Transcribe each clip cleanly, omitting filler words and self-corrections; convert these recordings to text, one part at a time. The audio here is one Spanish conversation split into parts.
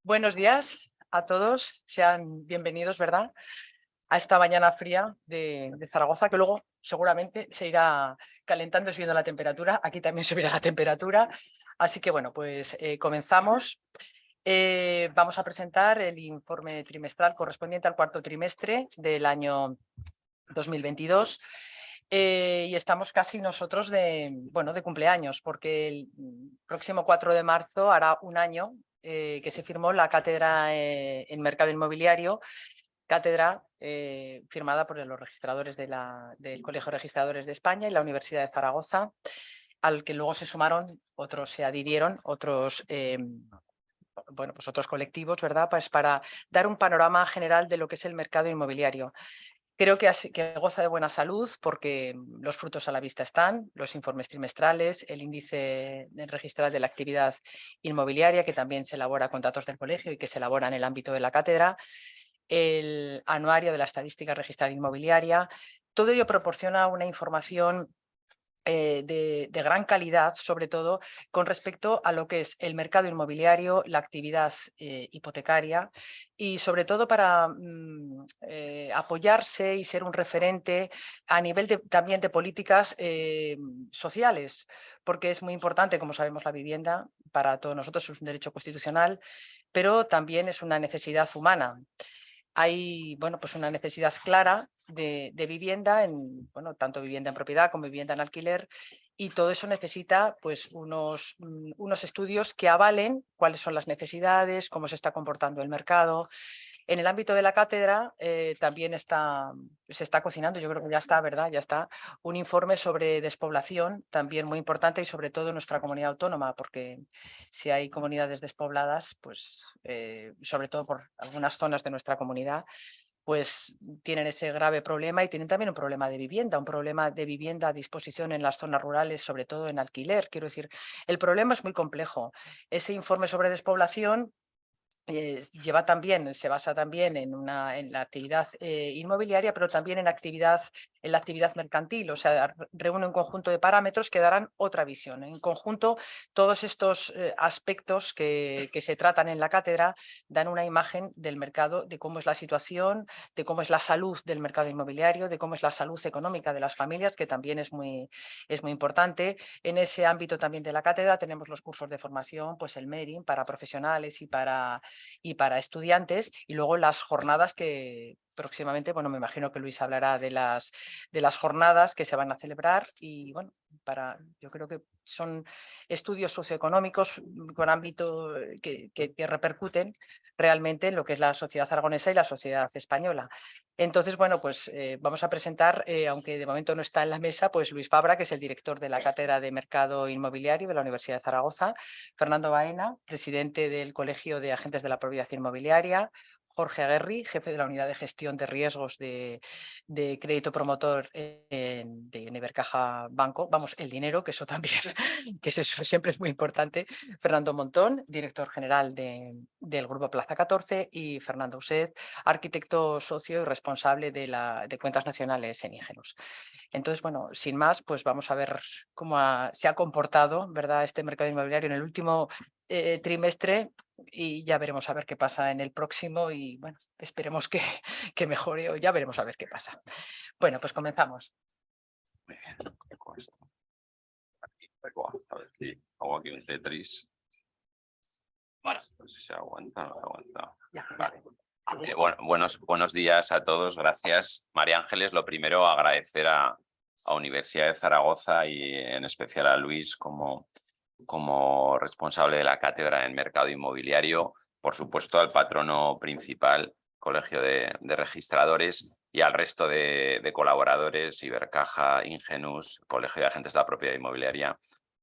Buenos días a todos, sean bienvenidos, ¿verdad? A esta mañana fría de Zaragoza, que luego seguramente se irá calentando subiendo la temperatura. Aquí también subirá la temperatura. Así que bueno, pues comenzamos. Vamos a presentar el informe trimestral correspondiente al cuarto trimestre del año 2022. Y estamos casi nosotros de cumpleaños, porque el próximo 4 de marzo hará un año que se firmó la cátedra en mercado inmobiliario, cátedra firmada por los registradores del Colegio de Registradores de España y la Universidad de Zaragoza, al que luego se sumaron otros, se adhirieron otros, pues otros colectivos, ¿verdad? Pues para dar un panorama general de lo que es el mercado inmobiliario. Creo que goza de buena salud porque los frutos a la vista están, los informes trimestrales, el índice registral de la actividad inmobiliaria, que también se elabora con datos del colegio y que se elabora en el ámbito de la cátedra, el anuario de la estadística registral inmobiliaria. Todo ello proporciona una información de gran calidad, sobre todo con respecto a lo que es el mercado inmobiliario, la actividad hipotecaria y sobre todo para apoyarse y ser un referente a nivel también de políticas sociales, porque es muy importante, como sabemos, la vivienda para todos nosotros es un derecho constitucional, pero también es una necesidad humana. Hay pues una necesidad clara de vivienda, tanto vivienda en propiedad como vivienda en alquiler, y todo eso necesita pues, unos estudios que avalen cuáles son las necesidades, cómo se está comportando el mercado. En el ámbito de la cátedra también se está cocinando, yo creo que ya está, ¿verdad? Ya está un informe sobre despoblación, también muy importante y sobre todo en nuestra comunidad autónoma, porque si hay comunidades despobladas, pues sobre todo por algunas zonas de nuestra comunidad, pues tienen ese grave problema y tienen también un problema de vivienda a disposición en las zonas rurales, sobre todo en alquiler. Quiero decir, el problema es muy complejo. Ese informe sobre despoblación se basa también en la actividad inmobiliaria, pero también en la actividad mercantil. O sea, reúne un conjunto de parámetros que darán otra visión. En conjunto, todos estos aspectos que se tratan en la cátedra dan una imagen del mercado, de cómo es la situación, de cómo es la salud del mercado inmobiliario, de cómo es la salud económica de las familias, que también es muy importante. En ese ámbito también de la cátedra tenemos los cursos de formación, pues el MERIN para profesionales y para estudiantes, y luego las jornadas que próximamente, me imagino que Luis hablará de las jornadas que se van a celebrar y yo creo que son estudios socioeconómicos con ámbito que repercuten realmente en lo que es la sociedad aragonesa y la sociedad española. Entonces, pues vamos a presentar, aunque de momento no está en la mesa, pues Luis Fabra, que es el director de la Cátedra de Mercado Inmobiliario de la Universidad de Zaragoza, Fernando Baena, presidente del Colegio de Agentes de la Propiedad Inmobiliaria, Jorge Aguerri, jefe de la Unidad de Gestión de Riesgos de Crédito Promotor de Ibercaja Banco, el dinero, que eso también, que eso siempre es muy importante, Fernando Montón, director general del Grupo Plaza 14, y Fernando Used, arquitecto socio y responsable de Cuentas Nacionales en Ingenuos. Entonces, sin más, pues vamos a ver cómo se ha comportado, ¿verdad?, este mercado inmobiliario en el último trimestre y ya veremos a ver qué pasa en el próximo y esperemos que mejore o ya veremos a ver qué pasa. Bueno, pues comenzamos. Muy bien, con esto. Aquí, a ver si hago aquí un Tetris. Vale, no sé si se aguanta, no se aguanta. Vale. Buenos días a todos, gracias. María Ángeles, lo primero, agradecer a Universidad de Zaragoza y en especial a Luis como responsable de la cátedra en mercado inmobiliario, por supuesto al patrono principal, Colegio de Registradores, y al resto de colaboradores, Ibercaja, Ingenus, Colegio de Agentes de la Propiedad Inmobiliaria,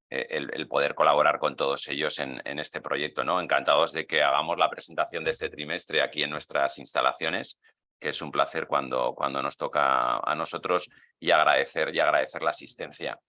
el poder colaborar con todos ellos en este proyecto, ¿no? Encantados de que hagamos la presentación de este trimestre aquí en nuestras instalaciones, que es un placer cuando nos toca a nosotros, y agradecer la asistencia.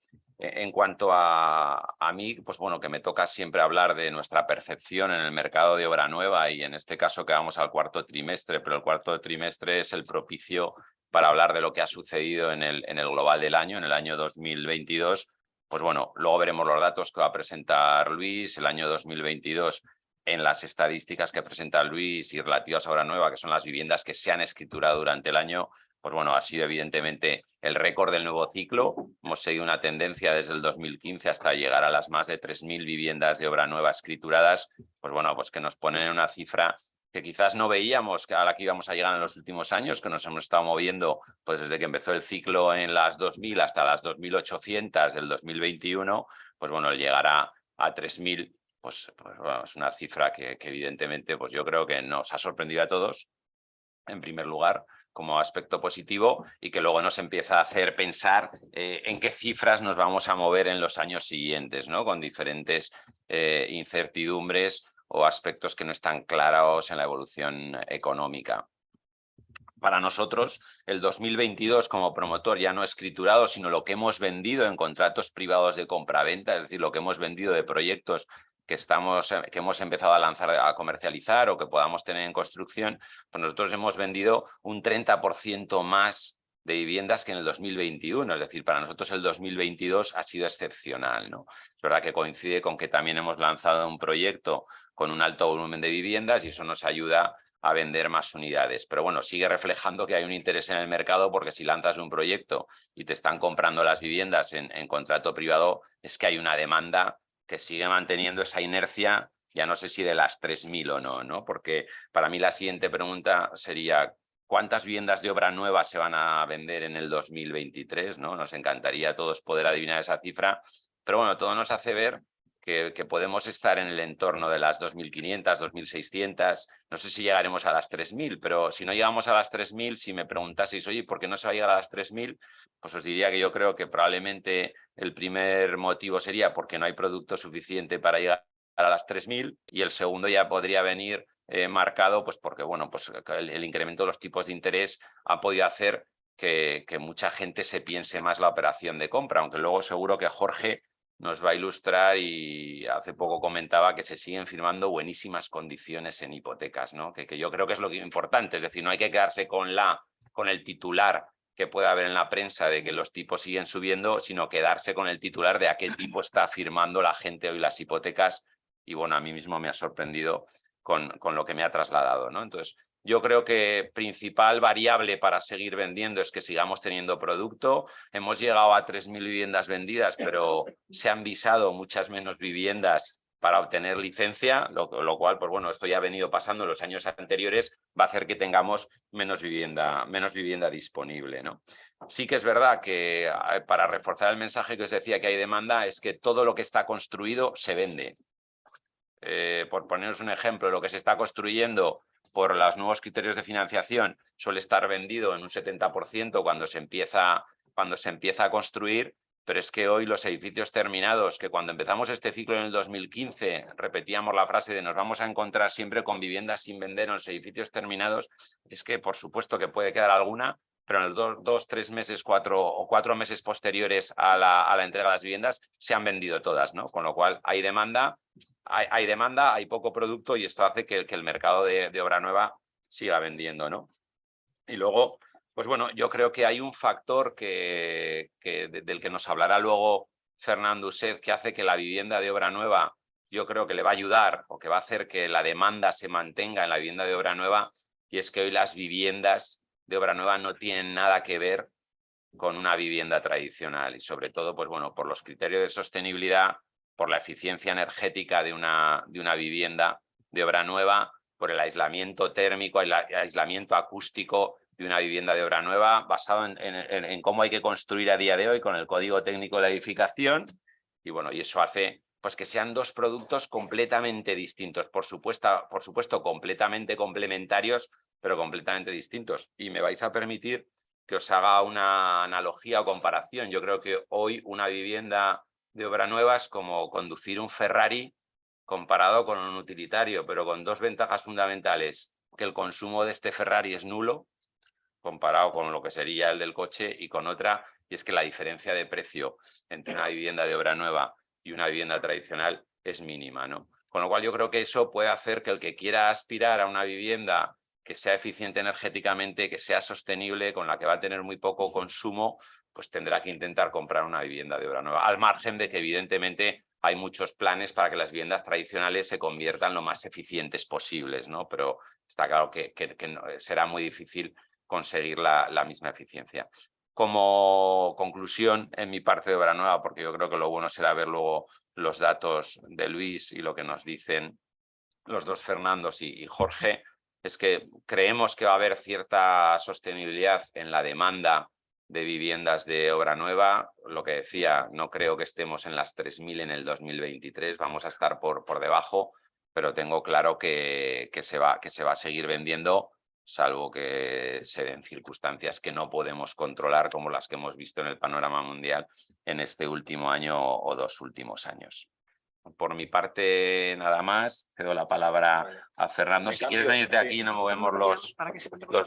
En cuanto a mí, pues que me toca siempre hablar de nuestra percepción en el mercado de obra nueva, y en este caso que vamos al cuarto trimestre, pero el cuarto trimestre es el propicio para hablar de lo que ha sucedido en el global del año, en el año 2022. Pues luego veremos los datos que va a presentar Luis. El año 2022 en las estadísticas que presenta Luis y relativas a obra nueva, que son las viviendas que se han escriturado durante el año, pues bueno, ha sido evidentemente el récord del nuevo ciclo. Hemos seguido una tendencia desde el 2015 hasta llegar a las más de 3.000 viviendas de obra nueva escrituradas, pues bueno, pues que nos ponen en una cifra que quizás no veíamos a la que íbamos a llegar en los últimos años, que nos hemos estado moviendo pues desde que empezó el ciclo en las 2.000 hasta las 2.800 del 2021, pues bueno, el llegar a 3.000, pues bueno, es una cifra que evidentemente pues yo creo que nos ha sorprendido a todos, en primer lugar, como aspecto positivo, y que luego nos empieza a hacer pensar en qué cifras nos vamos a mover en los años siguientes, ¿no? Con diferentes incertidumbres o aspectos que no están claros en la evolución económica. Para nosotros, el 2022 como promotor ya no escriturado, sino lo que hemos vendido en contratos privados de compraventa, es decir, lo que hemos vendido de proyectos que hemos empezado a lanzar, a comercializar o que podamos tener en construcción, pues nosotros hemos vendido un 30% más de viviendas que en el 2021, es decir, para nosotros el 2022 ha sido excepcional, ¿no? Es verdad que coincide con que también hemos lanzado un proyecto con un alto volumen de viviendas y eso nos ayuda a vender más unidades. Pero bueno, sigue reflejando que hay un interés en el mercado, porque si lanzas un proyecto y te están comprando las viviendas en contrato privado, es que hay una demanda que sigue manteniendo esa inercia, ya no sé si de las 3.000 o no, ¿no? Porque para mí la siguiente pregunta sería: ¿cuántas viviendas de obra nueva se van a vender en el 2023? ¿No? Nos encantaría a todos poder adivinar esa cifra, pero bueno, todo nos hace ver que podemos estar en el entorno de las 2.500, 2.600, no sé si llegaremos a las 3.000, pero si no llegamos a las 3.000, si me preguntaseis, oye, ¿por qué no se va a llegar a las 3.000? Pues os diría que yo creo que probablemente el primer motivo sería porque no hay producto suficiente para llegar a las 3.000, y el segundo ya podría venir marcado pues porque bueno, pues el incremento de los tipos de interés ha podido hacer que mucha gente se piense más la operación de compra, aunque luego seguro que Jorge nos va a ilustrar, y hace poco comentaba que se siguen firmando buenísimas condiciones en hipotecas, ¿no? Que yo creo que es lo importante, es decir, no hay que quedarse con el titular que puede haber en la prensa de que los tipos siguen subiendo, sino quedarse con el titular de a qué tipo está firmando la gente hoy las hipotecas, y bueno, a mí mismo me ha sorprendido con lo que me ha trasladado, ¿no? Entonces, yo creo que principal variable para seguir vendiendo es que sigamos teniendo producto. Hemos llegado a 3.000 viviendas vendidas, pero se han visado muchas menos viviendas para obtener licencia, lo cual, pues bueno, esto ya ha venido pasando en los años anteriores, va a hacer que tengamos menos vivienda disponible, ¿no? Sí que es verdad que, para reforzar el mensaje que os decía que hay demanda, es que todo lo que está construido se vende. Por poneros un ejemplo, lo que se está construyendo por los nuevos criterios de financiación suele estar vendido en un 70% cuando se empieza a construir, pero es que hoy los edificios terminados, que cuando empezamos este ciclo en el 2015 repetíamos la frase de nos vamos a encontrar siempre con viviendas sin vender en los edificios terminados, es que por supuesto que puede quedar alguna, pero en los 2, 3 meses, 4 meses posteriores a la entrega de las viviendas se han vendido todas, ¿no? Con lo cual hay demanda, hay poco producto, y esto hace que el mercado de obra nueva siga vendiendo, ¿no? Y luego, pues bueno, yo creo que hay un factor del que nos hablará luego Fernando Uset, que hace que la vivienda de obra nueva, yo creo que le va a ayudar, o que va a hacer que la demanda se mantenga en la vivienda de obra nueva, y es que hoy las viviendas de obra nueva no tienen nada que ver con una vivienda tradicional, y sobre todo, pues bueno, por los criterios de sostenibilidad, por la eficiencia energética de una vivienda de obra nueva, por el aislamiento térmico, el aislamiento acústico de una vivienda de obra nueva, basado en cómo hay que construir a día de hoy con el Código Técnico de la Edificación. Y bueno, y eso hace pues que sean dos productos completamente distintos, por supuesto completamente complementarios, pero completamente distintos. Y me vais a permitir que os haga una analogía o comparación. Yo creo que hoy una vivienda de obra nueva es como conducir un Ferrari comparado con un utilitario, pero con dos ventajas fundamentales: que el consumo de este Ferrari es nulo comparado con lo que sería el del coche, y con otra, y es que la diferencia de precio entre una vivienda de obra nueva y una vivienda tradicional es mínima, ¿no? Con lo cual yo creo que eso puede hacer que el que quiera aspirar a una vivienda que sea eficiente energéticamente, que sea sostenible, con la que va a tener muy poco consumo, pues tendrá que intentar comprar una vivienda de obra nueva, al margen de que evidentemente hay muchos planes para que las viviendas tradicionales se conviertan lo más eficientes posibles, ¿no? Pero está claro que será muy difícil conseguir la misma eficiencia. Como conclusión en mi parte de Obra Nueva, porque yo creo que lo bueno será ver luego los datos de Luis y lo que nos dicen los dos Fernandos y Jorge, es que creemos que va a haber cierta sostenibilidad en la demanda de viviendas de obra nueva. Lo que decía, no creo que estemos en las 3.000 en el 2023, vamos a estar por debajo, pero tengo claro que se va a seguir vendiendo, salvo que se den circunstancias que no podemos controlar, como las que hemos visto en el panorama mundial en este último año o 2 últimos años. Por mi parte, nada más. Cedo la palabra a Fernando. Si quieres venirte aquí, no movemos los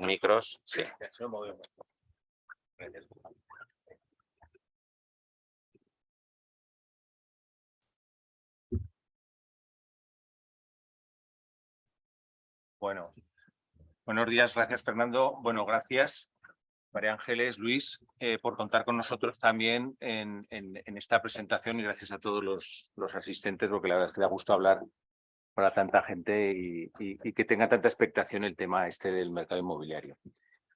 micros. Sí. Bueno, buenos días. Gracias, Fernando. Bueno, gracias, María Ángeles, Luis, por contar con nosotros también en esta presentación y gracias a todos los asistentes, porque la verdad es que da gusto hablar para tanta gente y que tenga tanta expectación el tema este del mercado inmobiliario.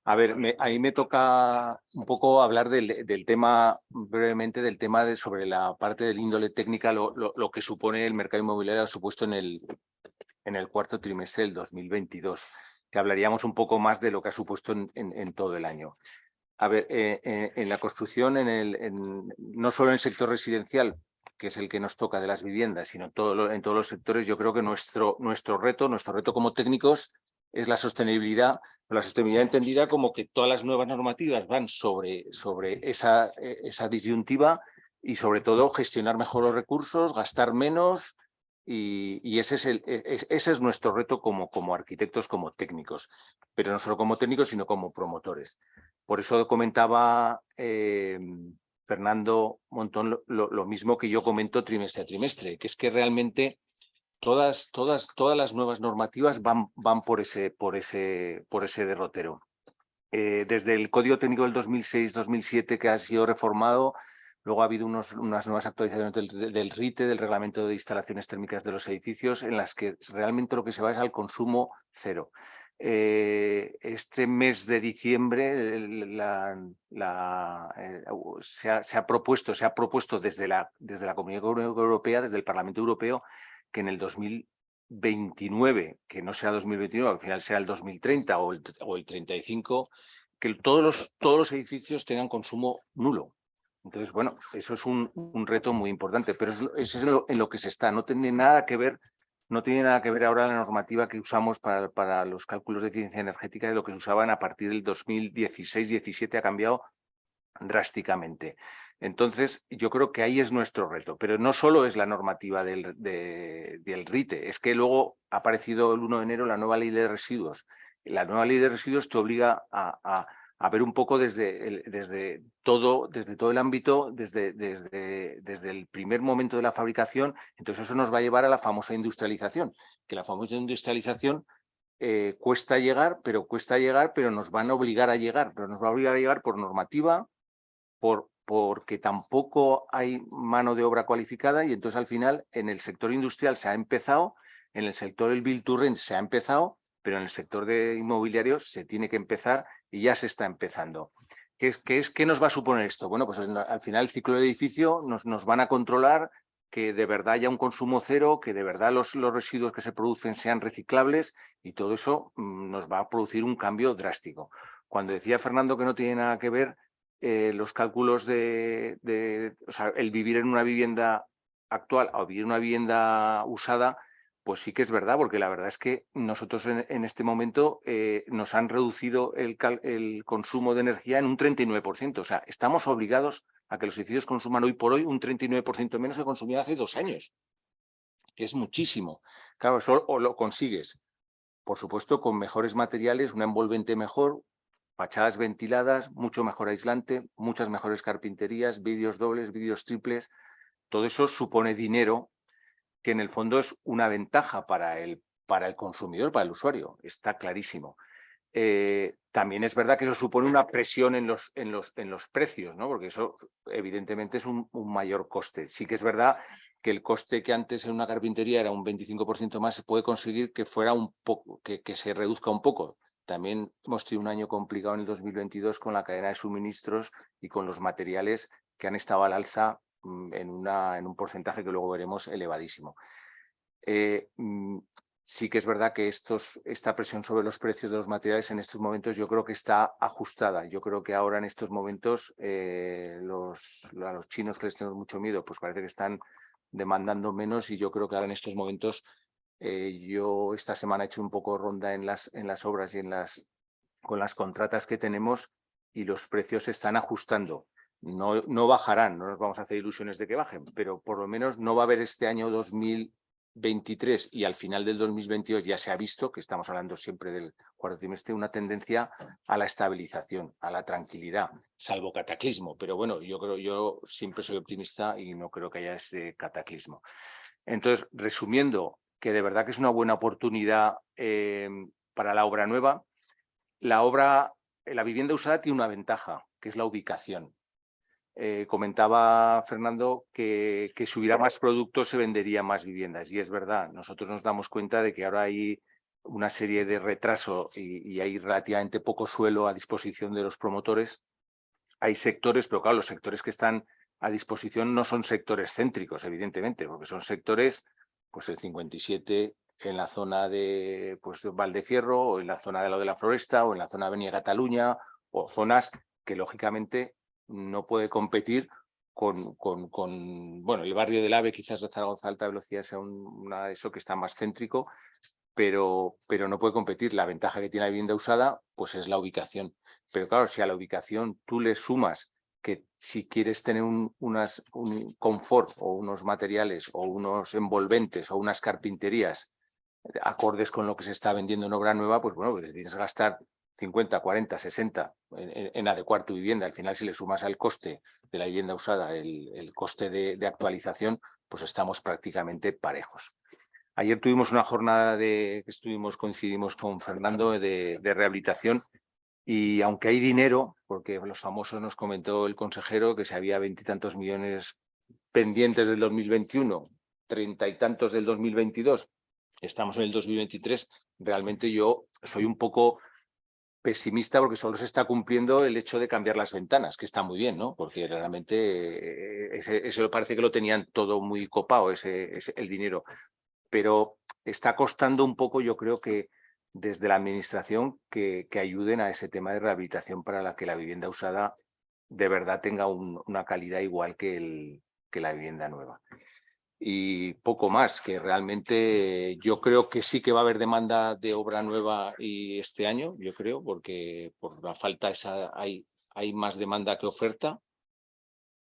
A ver, ahí me toca un poco hablar del tema, brevemente, del tema sobre la parte del índole técnica, lo que supone el mercado inmobiliario supuesto en el cuarto trimestre del 2022, que hablaríamos un poco más de lo que ha supuesto en todo el año. A ver, en la construcción, no solo en el sector residencial, que es el que nos toca de las viviendas, sino en todos los sectores, yo creo que nuestro reto como técnicos es la sostenibilidad entendida como que todas las nuevas normativas van sobre esa disyuntiva y sobre todo gestionar mejor los recursos, gastar menos y ese es nuestro reto como arquitectos, como técnicos, pero no solo como técnicos, sino como promotores. Por eso comentaba Fernando Montón lo mismo que yo comento trimestre a trimestre, que es que realmente todas las nuevas normativas van por ese derrotero. Desde el Código Técnico del 2006-2007 que ha sido reformado, luego ha habido unas nuevas actualizaciones del RITE, del Reglamento de Instalaciones Térmicas de los Edificios, en las que realmente lo que se va es al consumo cero. Este mes de diciembre se ha propuesto desde la Comunidad Europea, desde el Parlamento Europeo, que en el 2029, que no sea 2029, al final sea el 2030 o el 35, que todos los edificios tengan consumo nulo. Entonces, bueno, eso es un reto muy importante, pero eso es en lo que se está. No tiene nada que ver ahora la normativa que usamos para los cálculos de eficiencia energética de lo que se usaban a partir del 2016-17, ha cambiado drásticamente. Entonces, yo creo que ahí es nuestro reto, pero no solo es la normativa del RITE, es que luego ha aparecido el 1 de enero la nueva ley de residuos. La nueva ley de residuos te obliga a ver un poco desde todo el ámbito, desde el primer momento de la fabricación. Entonces eso nos va a llevar a la famosa industrialización, que la famosa industrialización cuesta llegar, pero nos van a obligar a llegar, pero nos va a obligar a llegar por normativa, porque tampoco hay mano de obra cualificada y entonces al final en el sector industrial se ha empezado, en el sector del build to rent se ha empezado, pero en el sector de inmobiliario se tiene que empezar y ya se está empezando. ¿Qué nos va a suponer esto? Bueno, pues al final el ciclo del edificio nos van a controlar, que de verdad haya un consumo cero, que de verdad los residuos que se producen sean reciclables y todo eso nos va a producir un cambio drástico. Cuando decía Fernando que no tiene nada que ver los cálculos o sea, el vivir en una vivienda actual o vivir en una vivienda usada, pues sí que es verdad, porque la verdad es que nosotros en este momento nos han reducido el consumo de energía en un 39%. O sea, estamos obligados a que los edificios consuman hoy por hoy un 39% menos que consumían hace 2 años. Que es muchísimo. Claro, eso o lo consigues, por supuesto, con mejores materiales, una envolvente mejor, fachadas ventiladas, mucho mejor aislante, muchas mejores carpinterías, vidrios dobles, vidrios triples. Todo eso supone dinero que en el fondo es una ventaja para el consumidor, para el usuario. Está clarísimo. También es verdad que eso supone una presión en los precios, ¿no? Porque eso evidentemente es un mayor coste. Sí que es verdad que el coste que antes en una carpintería era un 25% más, se puede conseguir que fuera un poco, que se reduzca un poco. También hemos tenido un año complicado en el 2022 con la cadena de suministros y con los materiales que han estado al alza en un porcentaje que luego veremos elevadísimo. Sí que es verdad que esta presión sobre los precios de los materiales en estos momentos yo creo que está ajustada. Yo creo que ahora en estos momentos a los chinos, que les tenemos mucho miedo, pues parece que están demandando menos, y yo creo que ahora en estos momentos yo esta semana he hecho un poco ronda en las obras y con las contratas que tenemos, y los precios se están ajustando. No bajarán, no nos vamos a hacer ilusiones de que bajen, pero por lo menos no va a haber este año 2023 y al final del 2022 ya se ha visto, que estamos hablando siempre del cuarto trimestre, una tendencia a la estabilización, a la tranquilidad, salvo cataclismo. Pero bueno, yo siempre soy optimista y no creo que haya ese cataclismo. Entonces, resumiendo, que de verdad que es una buena oportunidad para la obra nueva. La vivienda usada tiene una ventaja, que es la ubicación. Comentaba Fernando que si hubiera más productos se venderían más viviendas, y es verdad. Nosotros nos damos cuenta de que ahora hay una serie de retraso y hay relativamente poco suelo a disposición de los promotores. Hay sectores, pero claro, los sectores que están a disposición no son sectores céntricos, evidentemente, porque son sectores, pues el 57 en la zona de Valdefierro, o en la zona de la Floresta, o en la zona de Avenida Cataluña, o zonas que lógicamente no puede competir con el barrio del AVE, quizás de Zaragoza Alta Velocidad sea eso que está más céntrico, pero no puede competir. La ventaja que tiene la vivienda usada pues es la ubicación. Pero claro, si a la ubicación tú le sumas que si quieres tener un confort o unos materiales o unos envolventes o unas carpinterías acordes con lo que se está vendiendo en obra nueva, pues bueno, pues tienes que gastar 50, 40, 60 en adecuar tu vivienda. Al final, si le sumas al coste de la vivienda usada el coste de actualización, pues estamos prácticamente parejos. Ayer tuvimos una jornada coincidimos con Fernando de rehabilitación, y aunque hay dinero, porque los famosos, nos comentó el consejero que si había 20 y tantos millones pendientes del 2021, 30 y tantos del 2022, estamos en el 2023, realmente yo soy un poco pesimista porque solo se está cumpliendo el hecho de cambiar las ventanas, que está muy bien, ¿no? Porque realmente eso parece que lo tenían todo muy copado, el dinero. Pero está costando un poco, yo creo que desde la administración, que ayuden a ese tema de rehabilitación para que la vivienda usada de verdad tenga una calidad igual que la vivienda nueva. Y poco más, que realmente yo creo que sí que va a haber demanda de obra nueva y este año, yo creo, porque por la falta hay más demanda que oferta,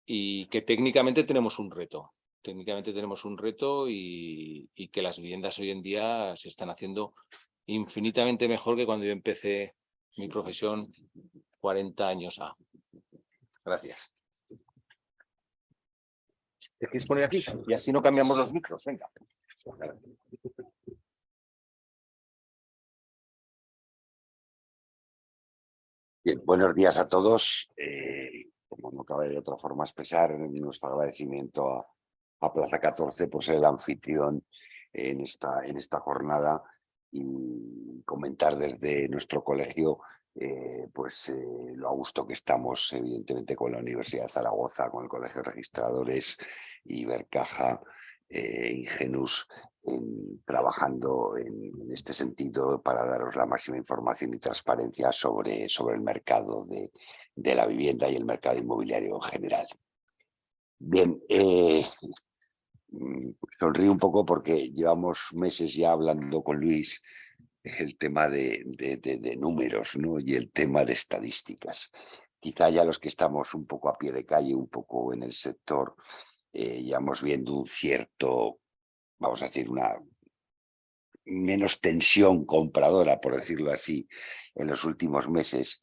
y que técnicamente tenemos un reto. Técnicamente tenemos un reto y que las viviendas hoy en día se están haciendo infinitamente mejor que cuando yo empecé mi profesión 40 años. Gracias. ¿Te quieres poner aquí? Y así no cambiamos los micros. Venga. Bien, buenos días a todos. Como no cabe de otra forma expresar nuestro agradecimiento a Plaza 14 por ser el anfitrión en esta jornada, y comentar desde nuestro colegio lo a gusto que estamos, evidentemente, con la Universidad de Zaragoza, con el Colegio de Registradores, Ibercaja, Ingenus, trabajando en este sentido para daros la máxima información y transparencia sobre el mercado de la vivienda y el mercado inmobiliario en general. Bien, sonrío un poco porque llevamos meses ya hablando con Luis el tema de números, ¿no? Y el tema de estadísticas. Quizá ya los que estamos un poco a pie de calle, un poco en el sector, ya vamos viendo un cierto, vamos a decir, una menos tensión compradora, por decirlo así, en los últimos meses.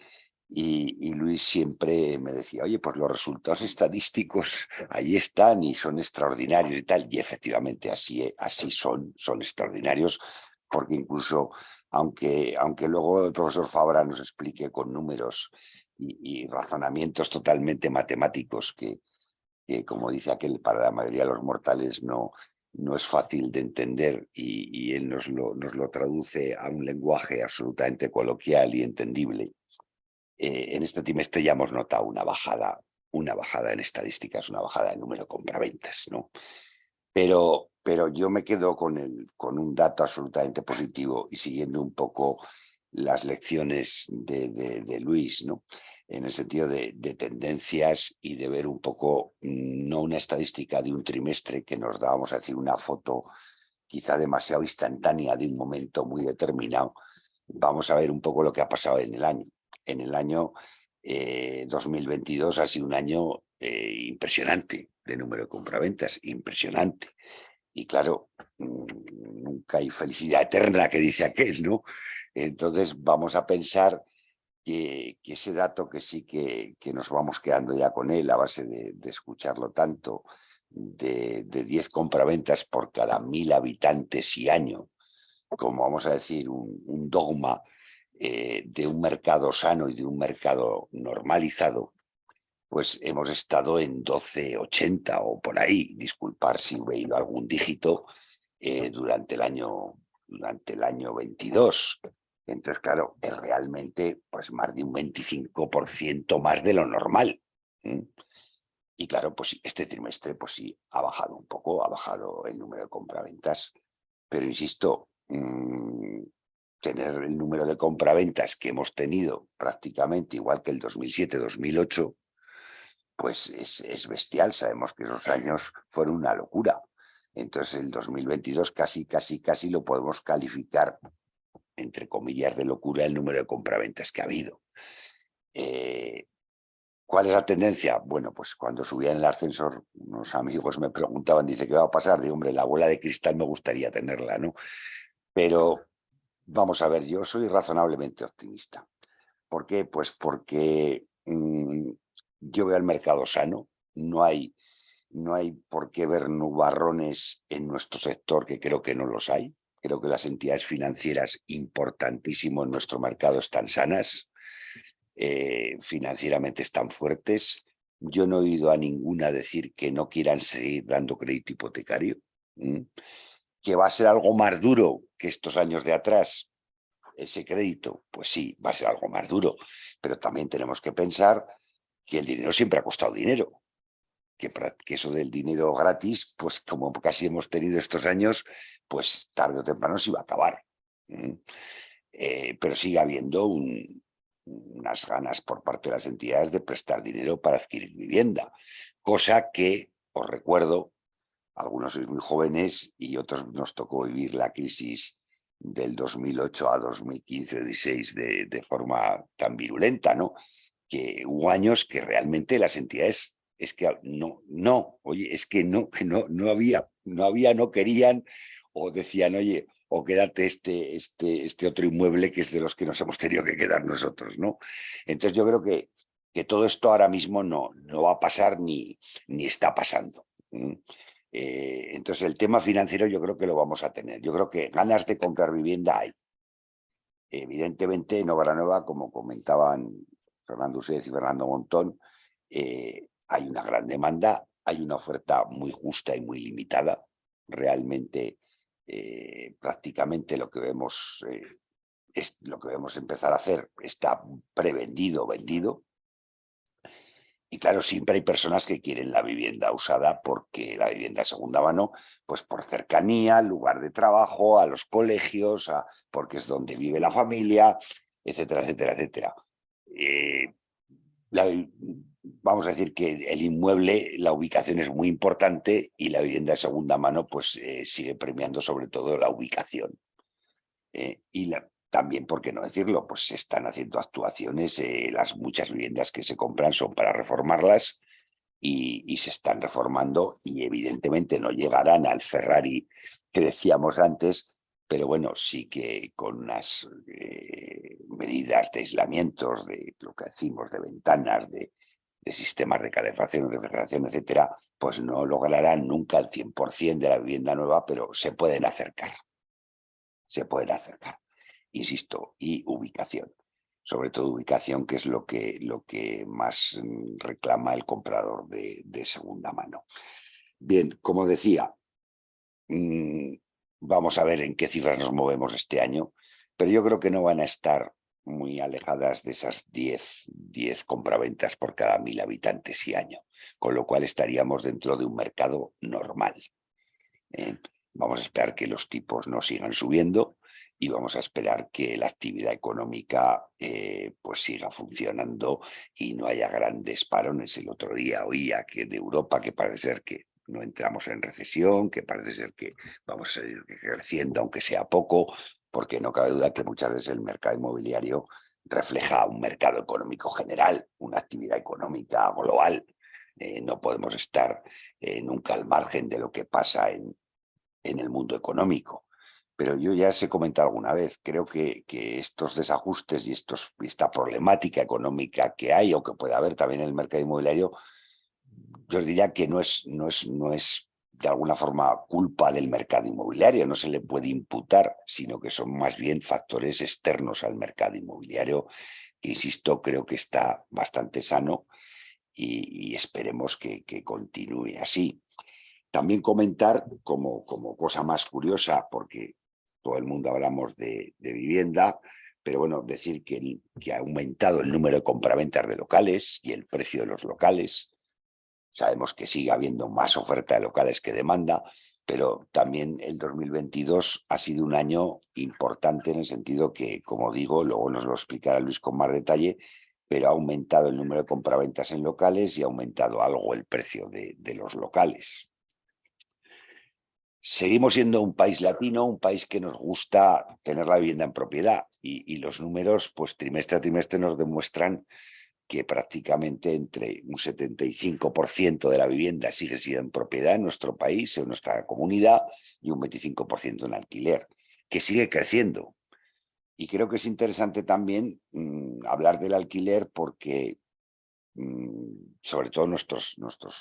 Y Luis siempre me decía, oye, pues los resultados estadísticos ahí están y son extraordinarios y tal. Y efectivamente así son extraordinarios, porque incluso, aunque luego el profesor Fabra nos explique con números y razonamientos totalmente matemáticos que que, como dice aquel, para la mayoría de los mortales no es fácil de entender, y él nos lo traduce a un lenguaje absolutamente coloquial y entendible. En este trimestre ya hemos notado una bajada en estadísticas, una bajada en número de compraventas, ¿no? Pero yo me quedo con un dato absolutamente positivo y siguiendo un poco las lecciones de Luis, ¿no? En el sentido de tendencias y de ver un poco, no una estadística de un trimestre que nos da, vamos a decir, una foto quizá demasiado instantánea de un momento muy determinado. Vamos a ver un poco lo que ha pasado en el año. En el año 2022 ha sido un año impresionante de número de compraventas, impresionante. Y claro, nunca hay felicidad eterna, que dice aquel, ¿no? Entonces vamos a pensar que ese dato que sí que nos vamos quedando ya con él a base de escucharlo tanto, de 10 compraventas por cada 1000 habitantes y año, como vamos a decir, un dogma de un mercado sano y de un mercado normalizado, pues hemos estado en 12,80 o por ahí. Disculpar si he ido algún dígito durante el año 22. Entonces, claro, es realmente pues más de un 25% más de lo normal. Y claro, pues este trimestre pues sí ha bajado un poco, ha bajado el número de compraventas, pero insisto, tener el número de compraventas que hemos tenido prácticamente igual que el 2007-2008, pues es bestial. Sabemos que esos años fueron una locura. Entonces el 2022 casi lo podemos calificar, entre comillas, de locura el número de compraventas que ha habido. ¿Cuál es la tendencia? Bueno, pues cuando subía en el ascensor, unos amigos me preguntaban, dice, ¿qué va a pasar? Digo, hombre, la bola de cristal me gustaría tenerla, ¿no? Pero vamos a ver, yo soy razonablemente optimista. ¿Por qué? Pues porque yo veo el mercado sano, no hay por qué ver nubarrones en nuestro sector, que creo que no los hay. Creo que las entidades financieras, importantísimo en nuestro mercado, están sanas, financieramente están fuertes. Yo no he oído a ninguna decir que no quieran seguir dando crédito hipotecario. ¿Que va a ser algo más duro que estos años de atrás ese crédito? Pues sí, va a ser algo más duro, pero también tenemos que pensar que el dinero siempre ha costado dinero, que eso del dinero gratis, pues como casi hemos tenido estos años, pues tarde o temprano se iba a acabar. Pero sigue habiendo unas ganas por parte de las entidades de prestar dinero para adquirir vivienda, cosa que, os recuerdo, algunos sois muy jóvenes y otros nos tocó vivir la crisis del 2008 a 2015-16 de forma tan virulenta, ¿no? Que hubo años que realmente las entidades es que oye, es que no había, no querían, o decían, oye, o quédate este otro inmueble que es de los que nos hemos tenido que quedar nosotros, ¿no? Entonces yo creo que todo esto ahora mismo no va a pasar ni está pasando. Entonces el tema financiero yo creo que lo vamos a tener. Yo creo que ganas de comprar vivienda hay. Evidentemente en obra nueva, como comentaban Fernando Usez y Fernando Montón, hay una gran demanda, hay una oferta muy justa y muy limitada. Realmente prácticamente lo que vemos empezar a hacer está prevendido, vendido. Y claro, siempre hay personas que quieren la vivienda usada porque la vivienda de segunda mano, pues por cercanía al lugar de trabajo, a los colegios, porque es donde vive la familia, etcétera, etcétera, etcétera. Vamos a decir que el inmueble, la ubicación es muy importante y la vivienda de segunda mano pues sigue premiando sobre todo la ubicación. También, ¿por qué no decirlo? Pues se están haciendo actuaciones, las muchas viviendas que se compran son para reformarlas y se están reformando y evidentemente no llegarán al Ferrari que decíamos antes, pero bueno, sí que con unas medidas de aislamientos, de lo que decimos, de ventanas, de sistemas de calefacción, refrigeración, etcétera, pues no lograrán nunca el 100% de la vivienda nueva, pero se pueden acercar. Se pueden acercar. Insisto, y ubicación. sobre todo ubicación, que es lo que más reclama el comprador de segunda mano. Bien, como decía, vamos a ver en qué cifras nos movemos este año, pero yo creo que no van a estar muy alejadas de esas 10 compraventas por cada 1000 habitantes y año, con lo cual estaríamos dentro de un mercado normal. Vamos a esperar que los tipos no sigan subiendo y vamos a esperar que la actividad económica pues siga funcionando y no haya grandes parones. El otro día oía que de Europa, que parece ser que no entramos en recesión, que parece ser que vamos a seguir creciendo, aunque sea poco, porque no cabe duda que muchas veces el mercado inmobiliario refleja un mercado económico general, una actividad económica global. No podemos estar nunca al margen de lo que pasa en el mundo económico. Pero yo ya os he comentado alguna vez, creo que estos desajustes y esta problemática económica que hay o que puede haber también en el mercado inmobiliario, yo os diría que no es de alguna forma culpa del mercado inmobiliario, no se le puede imputar, sino que son más bien factores externos al mercado inmobiliario, que insisto, creo que está bastante sano y esperemos que continúe así. También comentar como cosa más curiosa, porque todo el mundo hablamos de vivienda, pero bueno, decir que ha aumentado el número de compraventas de locales y el precio de los locales. Sabemos que sigue habiendo más oferta de locales que demanda, pero también el 2022 ha sido un año importante en el sentido que, como digo, luego nos lo explicará Luis con más detalle, pero ha aumentado el número de compraventas en locales y ha aumentado algo el precio de los locales. Seguimos siendo un país latino, un país que nos gusta tener la vivienda en propiedad y los números, pues trimestre a trimestre nos demuestran que prácticamente entre un 75% de la vivienda sigue siendo en propiedad en nuestro país, en nuestra comunidad, y un 25% en alquiler, que sigue creciendo. Y creo que es interesante también hablar del alquiler porque sobre todo nuestros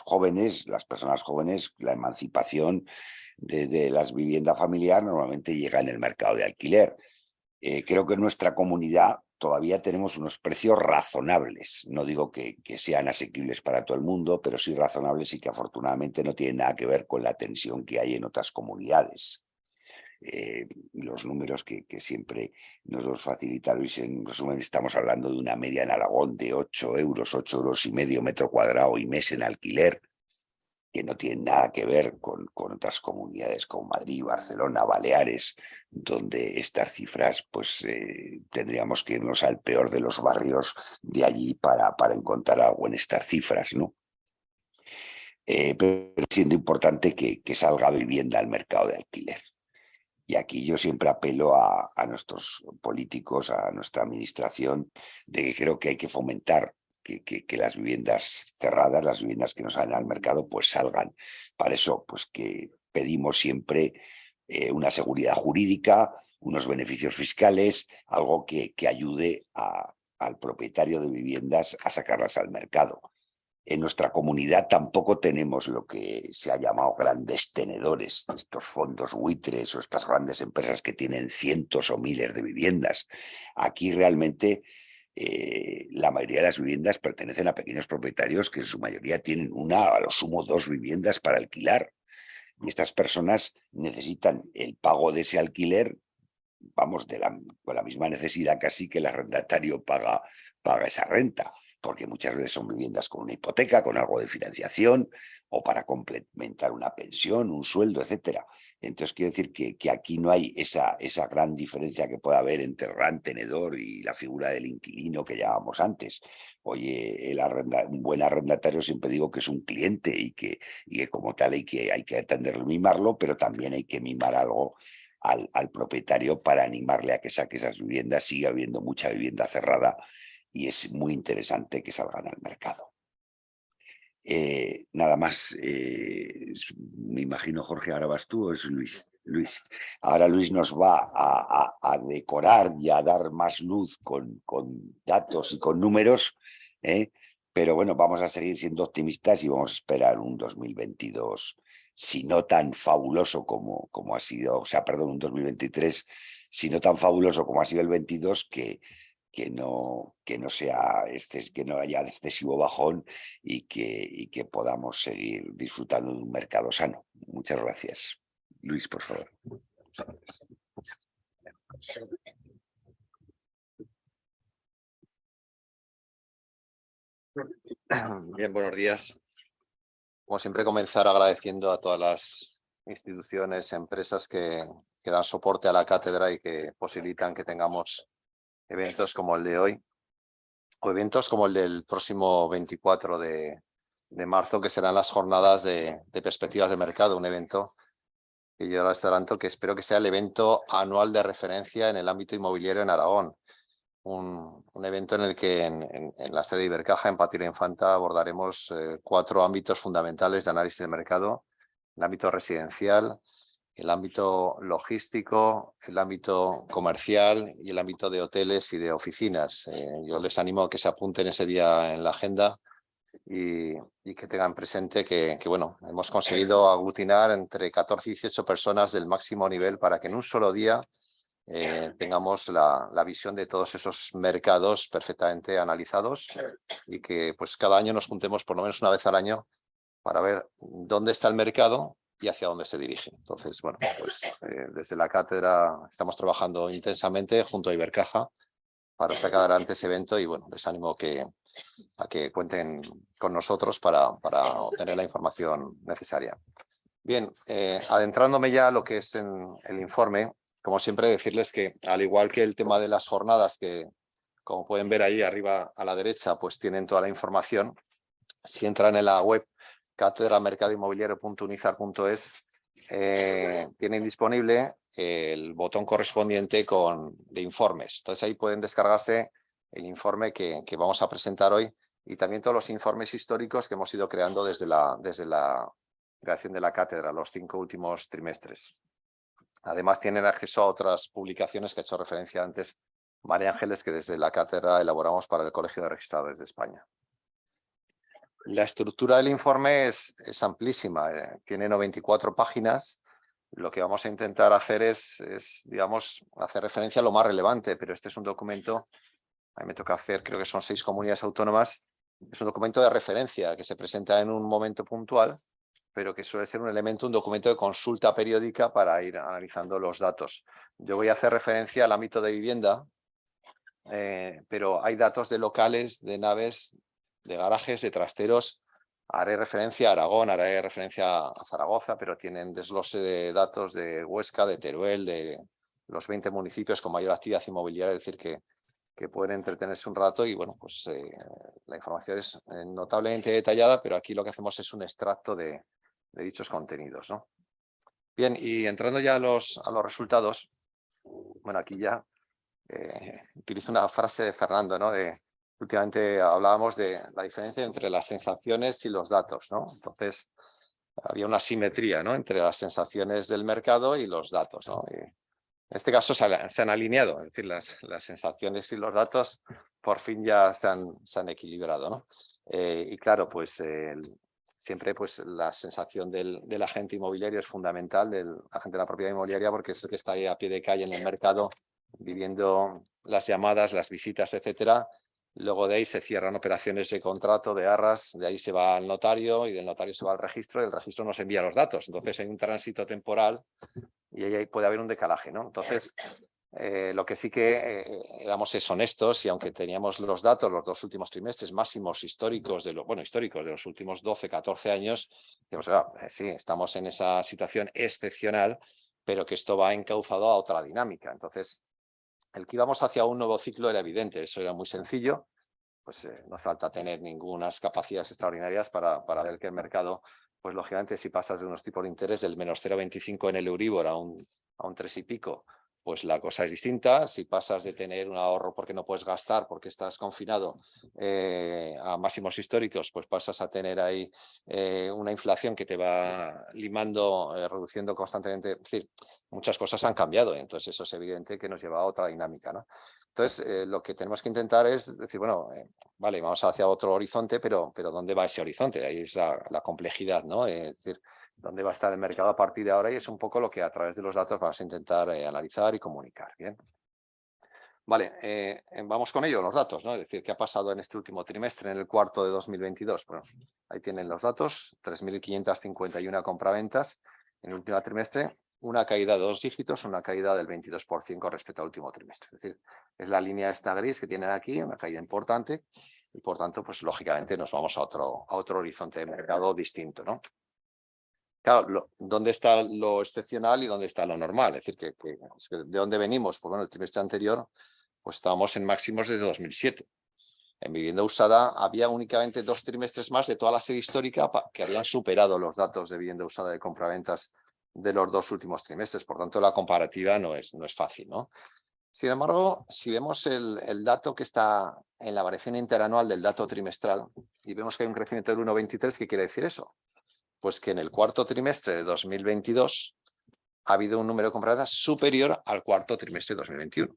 jóvenes, las personas jóvenes, la emancipación de las viviendas familiares normalmente llega en el mercado de alquiler. Creo que en nuestra comunidad todavía tenemos unos precios razonables. No digo que sean asequibles para todo el mundo, pero sí razonables y que afortunadamente no tienen nada que ver con la tensión que hay en otras comunidades. Los números que siempre nos los facilita Luis, en resumen, estamos hablando de una media en Aragón de 8 euros, 8,5 € metro cuadrado y mes en alquiler, que no tienen nada que ver con otras comunidades como Madrid, Barcelona, Baleares, donde estas cifras pues tendríamos que irnos al peor de los barrios de allí para encontrar algo en estas cifras, ¿no? Pero siendo importante que salga vivienda al mercado de alquiler. Y aquí yo siempre apelo a nuestros políticos, a nuestra administración, de que creo que hay que fomentar que las viviendas cerradas, las viviendas que no salen al mercado, pues salgan. Para eso, pues que pedimos siempre una seguridad jurídica, unos beneficios fiscales, algo que ayude al propietario de viviendas a sacarlas al mercado. En nuestra comunidad tampoco tenemos lo que se ha llamado grandes tenedores, estos fondos buitres o estas grandes empresas que tienen cientos o miles de viviendas. Aquí realmente la mayoría de las viviendas pertenecen a pequeños propietarios que en su mayoría tienen una, a lo sumo 2 viviendas para alquilar. Y estas personas necesitan el pago de ese alquiler, vamos, con la misma necesidad casi que el arrendatario paga esa renta, porque muchas veces son viviendas con una hipoteca, con algo de financiación o para complementar una pensión, un sueldo, etcétera. Entonces quiero decir que aquí no hay esa gran diferencia que pueda haber entre el gran tenedor y la figura del inquilino que llamábamos antes. Oye, un buen arrendatario siempre digo que es un cliente y que como tal hay que atenderlo y mimarlo, pero también hay que mimar algo al propietario para animarle a que saque esas viviendas. Sigue habiendo mucha vivienda cerrada y es muy interesante que salgan al mercado. Nada más, me imagino, Jorge, ahora vas tú o es Luis. Luis. Ahora Luis nos va a decorar y a dar más luz con datos y con números, pero bueno, vamos a seguir siendo optimistas y vamos a esperar un 2022, si no tan fabuloso como ha sido, o sea, perdón, un 2023, si no tan fabuloso como ha sido el 22, que no sea que no haya excesivo bajón y que podamos seguir disfrutando de un mercado sano. Muchas gracias. Luis, por favor. Bien, buenos días. Como siempre, comenzar agradeciendo a todas las instituciones, empresas que dan soporte a la cátedra y que posibilitan que tengamos eventos como el de hoy, o eventos como el del próximo 24 de marzo, que serán las jornadas de perspectivas de mercado, un evento que yo les adelanto que espero que sea el evento anual de referencia en el ámbito inmobiliario en Aragón. Un evento en el que en la sede de Ibercaja, en Patio La Infanta, abordaremos 4 ámbitos fundamentales de análisis de mercado: el ámbito residencial, el ámbito logístico, el ámbito comercial y el ámbito de hoteles y de oficinas. Yo les animo a que se apunten ese día en la agenda y que tengan presente que bueno, hemos conseguido aglutinar entre 14 y 18 personas del máximo nivel para que en un solo día tengamos la visión de todos esos mercados perfectamente analizados y que pues cada año nos juntemos por lo menos una vez al año para ver dónde está el mercado y hacia dónde se dirige. Entonces, bueno, pues desde la cátedra estamos trabajando intensamente junto a Ibercaja para sacar adelante ese evento y bueno, les animo a que cuenten con nosotros para obtener la información necesaria. Bien, adentrándome ya a lo que es en el informe, como siempre decirles que al igual que el tema de las jornadas, que como pueden ver ahí arriba a la derecha, pues tienen toda la información, si entran en la web catedramercadoinmobiliario.unizar.es, tienen disponible el botón correspondiente de informes. Entonces ahí pueden descargarse el informe que vamos a presentar hoy y también todos los informes históricos que hemos ido creando desde la creación de la cátedra, los 5 últimos trimestres. Además tienen acceso a otras publicaciones que ha hecho referencia antes María Ángeles, que desde la cátedra elaboramos para el Colegio de Registradores de España. La estructura del informe es amplísima, tiene 94 páginas. Lo que vamos a intentar hacer es, digamos, hacer referencia a lo más relevante, pero este es un documento, a mí me toca hacer, creo que son 6 comunidades autónomas, es un documento de referencia que se presenta en un momento puntual, pero que suele ser un documento de consulta periódica para ir analizando los datos. Yo voy a hacer referencia al ámbito de vivienda, pero hay datos de locales, de naves, de garajes, de trasteros. Haré referencia a Aragón, haré referencia a Zaragoza, pero tienen desglose de datos de Huesca, de Teruel, de los 20 municipios con mayor actividad inmobiliaria, es decir, que pueden entretenerse un rato y bueno, pues la información es notablemente detallada, pero aquí lo que hacemos es un extracto de dichos contenidos, ¿no? Bien, y entrando ya a los resultados, bueno, aquí ya utilizo una frase de Fernando, ¿no? Últimamente hablábamos de la diferencia entre las sensaciones y los datos, ¿no? Entonces, había una simetría, ¿no?, entre las sensaciones del mercado y los datos, ¿no? Y en este caso se han alineado, es decir, las sensaciones y los datos por fin ya se han equilibrado, ¿no? Y claro, pues siempre pues la sensación del agente inmobiliario es fundamental, del agente de la propiedad inmobiliaria, porque es el que está ahí a pie de calle en el mercado, viviendo las llamadas, las visitas, etcétera. Luego de ahí se cierran operaciones de contrato, de arras, de ahí se va al notario y del notario se va al registro y el registro nos envía los datos. Entonces hay un tránsito temporal y ahí puede haber un decalaje, ¿no? Entonces, lo que sí que éramos es honestos y aunque teníamos los datos, los 2 últimos trimestres máximos históricos de los últimos 12, 14 años, digamos, sí, estamos en esa situación excepcional, pero que esto va encauzado a otra dinámica. Entonces, el que íbamos hacia un nuevo ciclo era evidente, eso era muy sencillo, pues no hace falta tener ninguna capacidades extraordinarias para ver que el mercado, pues lógicamente si pasas de unos tipos de interés del menos 0,25 en el Euribor a un 3 y pico, pues la cosa es distinta. Si pasas de tener un ahorro porque no puedes gastar, porque estás confinado a máximos históricos, pues pasas a tener ahí una inflación que te va limando, reduciendo constantemente. Es decir, muchas cosas han cambiado, entonces eso es evidente que nos lleva a otra dinámica, ¿no? Entonces, lo que tenemos que intentar es decir, bueno, vale, vamos hacia otro horizonte, pero ¿dónde va ese horizonte? Ahí es la complejidad, ¿no? Es decir, ¿dónde va a estar el mercado a partir de ahora? Y es un poco lo que a través de los datos vamos a intentar analizar y comunicar. Bien. Vale, vamos con ello, los datos, ¿no? Es decir, ¿qué ha pasado en este último trimestre, en el cuarto de 2022? Bueno, ahí tienen los datos, 3.551 compraventas en el último trimestre, una caída de 2 dígitos, una caída del 22% con respecto al último trimestre. Es decir, es la línea esta gris que tienen aquí, una caída importante, y por tanto, pues lógicamente nos vamos a otro horizonte de mercado distinto, ¿no? Claro, ¿dónde está lo excepcional y dónde está lo normal? Es decir, ¿de dónde venimos? Pues bueno, el trimestre anterior pues estábamos en máximos desde 2007. En vivienda usada había únicamente 2 trimestres más de toda la serie histórica que habían superado los datos de vivienda usada de compraventas de los 2 últimos trimestres. Por tanto, la comparativa no es fácil, ¿no? Sin embargo, si vemos el dato que está en la variación interanual del dato trimestral y vemos que hay un crecimiento del 1,23, ¿qué quiere decir eso? Pues que en el cuarto trimestre de 2022 ha habido un número de compraventas superior al cuarto trimestre de 2021.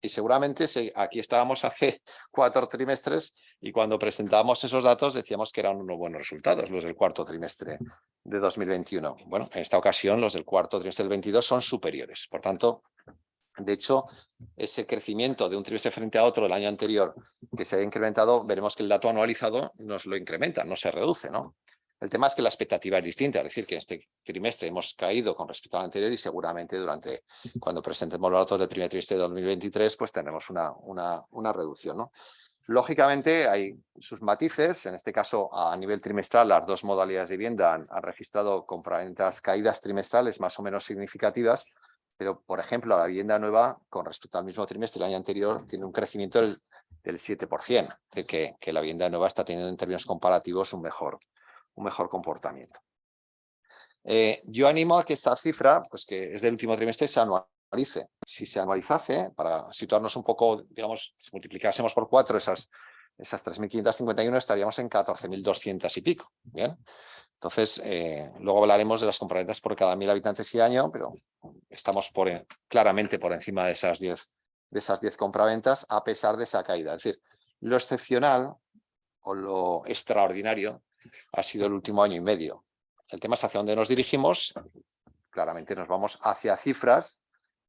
Y seguramente aquí estábamos hace 4 trimestres y cuando presentábamos esos datos decíamos que eran unos buenos resultados los del cuarto trimestre de 2021. Bueno, en esta ocasión los del cuarto trimestre del 22 son superiores. Por tanto, de hecho, ese crecimiento de un trimestre frente a otro del año anterior que se ha incrementado, veremos que el dato anualizado nos lo incrementa, no se reduce, ¿no? El tema es que la expectativa es distinta, es decir, que en este trimestre hemos caído con respecto al anterior y seguramente cuando presentemos los datos del primer trimestre de 2023, pues tendremos una reducción, ¿no? Lógicamente hay sus matices, en este caso a nivel trimestral las 2 modalidades de vivienda han registrado compraventas caídas trimestrales más o menos significativas, pero por ejemplo la vivienda nueva con respecto al mismo trimestre del año anterior tiene un crecimiento del 7%, es decir, que la vivienda nueva está teniendo en términos comparativos un mejor comportamiento. Yo animo a que esta cifra, pues que es del último trimestre, se anualice. Si se anualizase, para situarnos un poco, digamos, si multiplicásemos por 4 esas 3.551, estaríamos en 14.200 y pico. Bien. Entonces, luego hablaremos de las compraventas por cada 1.000 habitantes y año, pero estamos claramente por encima de esas 10 compraventas a pesar de esa caída. Es decir, lo excepcional o lo extraordinario ha sido el último año y medio. El tema es hacia dónde nos dirigimos. Claramente nos vamos hacia cifras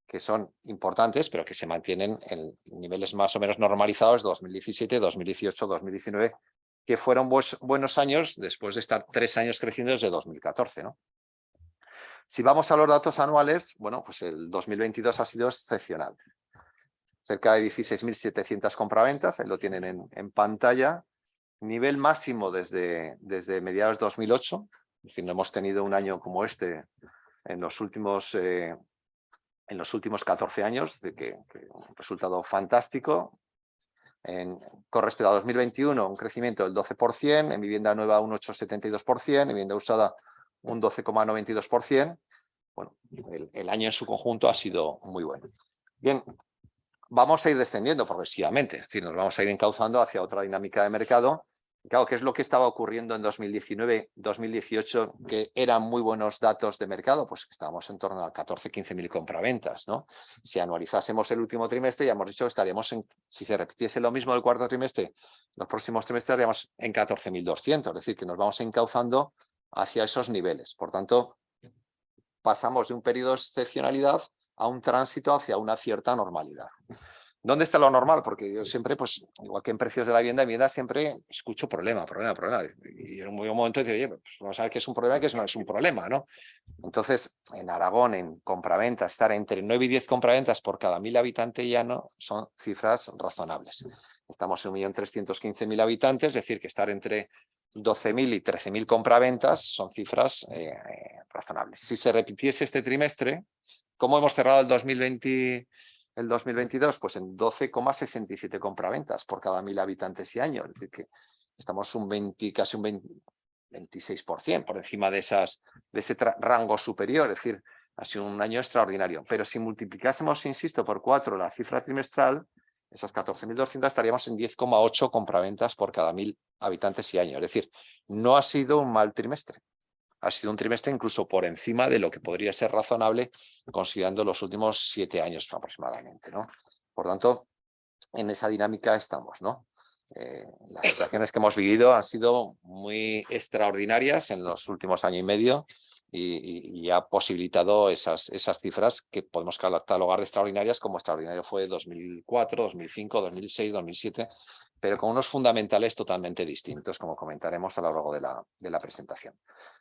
que son importantes, pero que se mantienen en niveles más o menos normalizados de 2017, 2018, 2019, que fueron buenos años después de estar 3 años creciendo desde 2014, ¿no? Si vamos a los datos anuales, bueno, pues el 2022 ha sido excepcional. Cerca de 16.700 compraventas, ahí lo tienen en pantalla. Nivel máximo desde mediados de 2008, es decir, no hemos tenido un año como este en los últimos 14 años, de que un resultado fantástico. Con respecto a 2021, un crecimiento del 12%, en vivienda nueva un 8,72%, en vivienda usada un 12,92%. Bueno, el año en su conjunto ha sido muy bueno. Bien, vamos a ir descendiendo progresivamente, es decir, nos vamos a ir encauzando hacia otra dinámica de mercado. Claro, ¿qué es lo que estaba ocurriendo en 2019, 2018, que eran muy buenos datos de mercado? Pues que estábamos en torno a 15.000 compraventas, ¿no? Si anualizásemos el último trimestre, ya hemos dicho que estaríamos si se repitiese lo mismo del cuarto trimestre, los próximos trimestres estaríamos en 14.200, es decir, que nos vamos encauzando hacia esos niveles. Por tanto, pasamos de un periodo de excepcionalidad a un tránsito hacia una cierta normalidad. ¿Dónde está lo normal? Porque yo siempre, pues, igual que en precios de la vivienda siempre escucho problema. Y en un momento digo, oye, pues vamos a ver qué es un problema y qué no es un problema, ¿no? Entonces, en Aragón, en compraventas, estar entre 9 y 10 compraventas por cada 1.000 habitantes ya no son cifras razonables. Estamos en 1.315.000 habitantes, es decir, que estar entre 12.000 y 13.000 compraventas son cifras razonables. Si se repitiese este trimestre, ¿cómo hemos cerrado el 2022? Pues en 12,67 compraventas por cada 1.000 habitantes y año. Es decir, que estamos casi un 26% por encima de ese rango superior. Es decir, ha sido un año extraordinario. Pero si multiplicásemos, insisto, por 4 la cifra trimestral, esas 14.200 estaríamos en 10,8 compraventas por cada 1.000 habitantes y año. Es decir, no ha sido un mal trimestre. Ha sido un trimestre incluso por encima de lo que podría ser razonable considerando los últimos 7 años aproximadamente, ¿no? Por tanto, en esa dinámica estamos, ¿no? Las situaciones que hemos vivido han sido muy extraordinarias en los últimos año y medio y ha posibilitado esas cifras que podemos catalogar de extraordinarias, como extraordinario fue 2004, 2005, 2006, 2007, pero con unos fundamentales totalmente distintos, como comentaremos a lo largo de la presentación.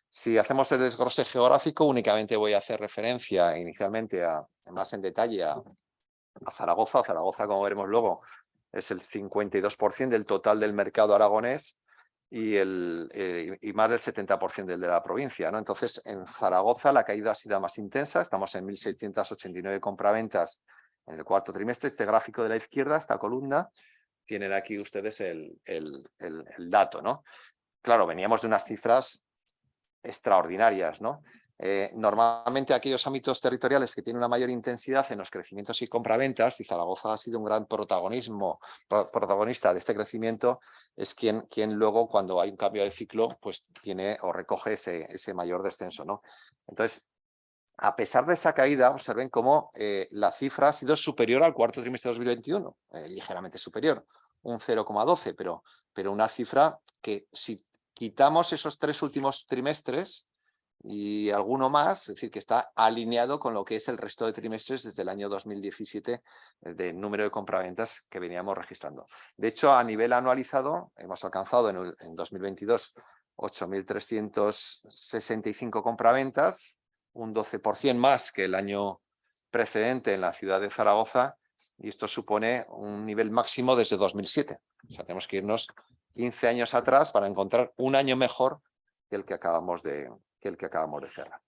Si hacemos el desglose geográfico, únicamente voy a hacer referencia inicialmente más en detalle a Zaragoza. Zaragoza, como veremos luego, es el 52% del total del mercado aragonés y más del 70% del de la provincia, ¿no? Entonces, en Zaragoza la caída ha sido más intensa. Estamos en 1.689 compraventas en el cuarto trimestre. Este gráfico de la izquierda, esta columna, tienen aquí ustedes el dato, ¿no? Claro, veníamos de unas cifras extraordinarias, ¿no? Normalmente aquellos ámbitos territoriales que tienen una mayor intensidad en los crecimientos y compraventas, y Zaragoza ha sido un gran protagonista de este crecimiento, es quien luego, cuando hay un cambio de ciclo, pues tiene o recoge ese mayor descenso, ¿no? Entonces, a pesar de esa caída, observen cómo la cifra ha sido superior al cuarto trimestre de 2021, ligeramente superior, un 0,12, pero una cifra que, si quitamos esos 3 últimos trimestres y alguno más, es decir, que está alineado con lo que es el resto de trimestres desde el año 2017 de número de compraventas que veníamos registrando. De hecho, a nivel anualizado, hemos alcanzado en 2022 8.365 compraventas, un 12% más que el año precedente en la ciudad de Zaragoza, y esto supone un nivel máximo desde 2007. O sea, tenemos que irnos 15 años atrás para encontrar un año mejor que el que acabamos de cerrar.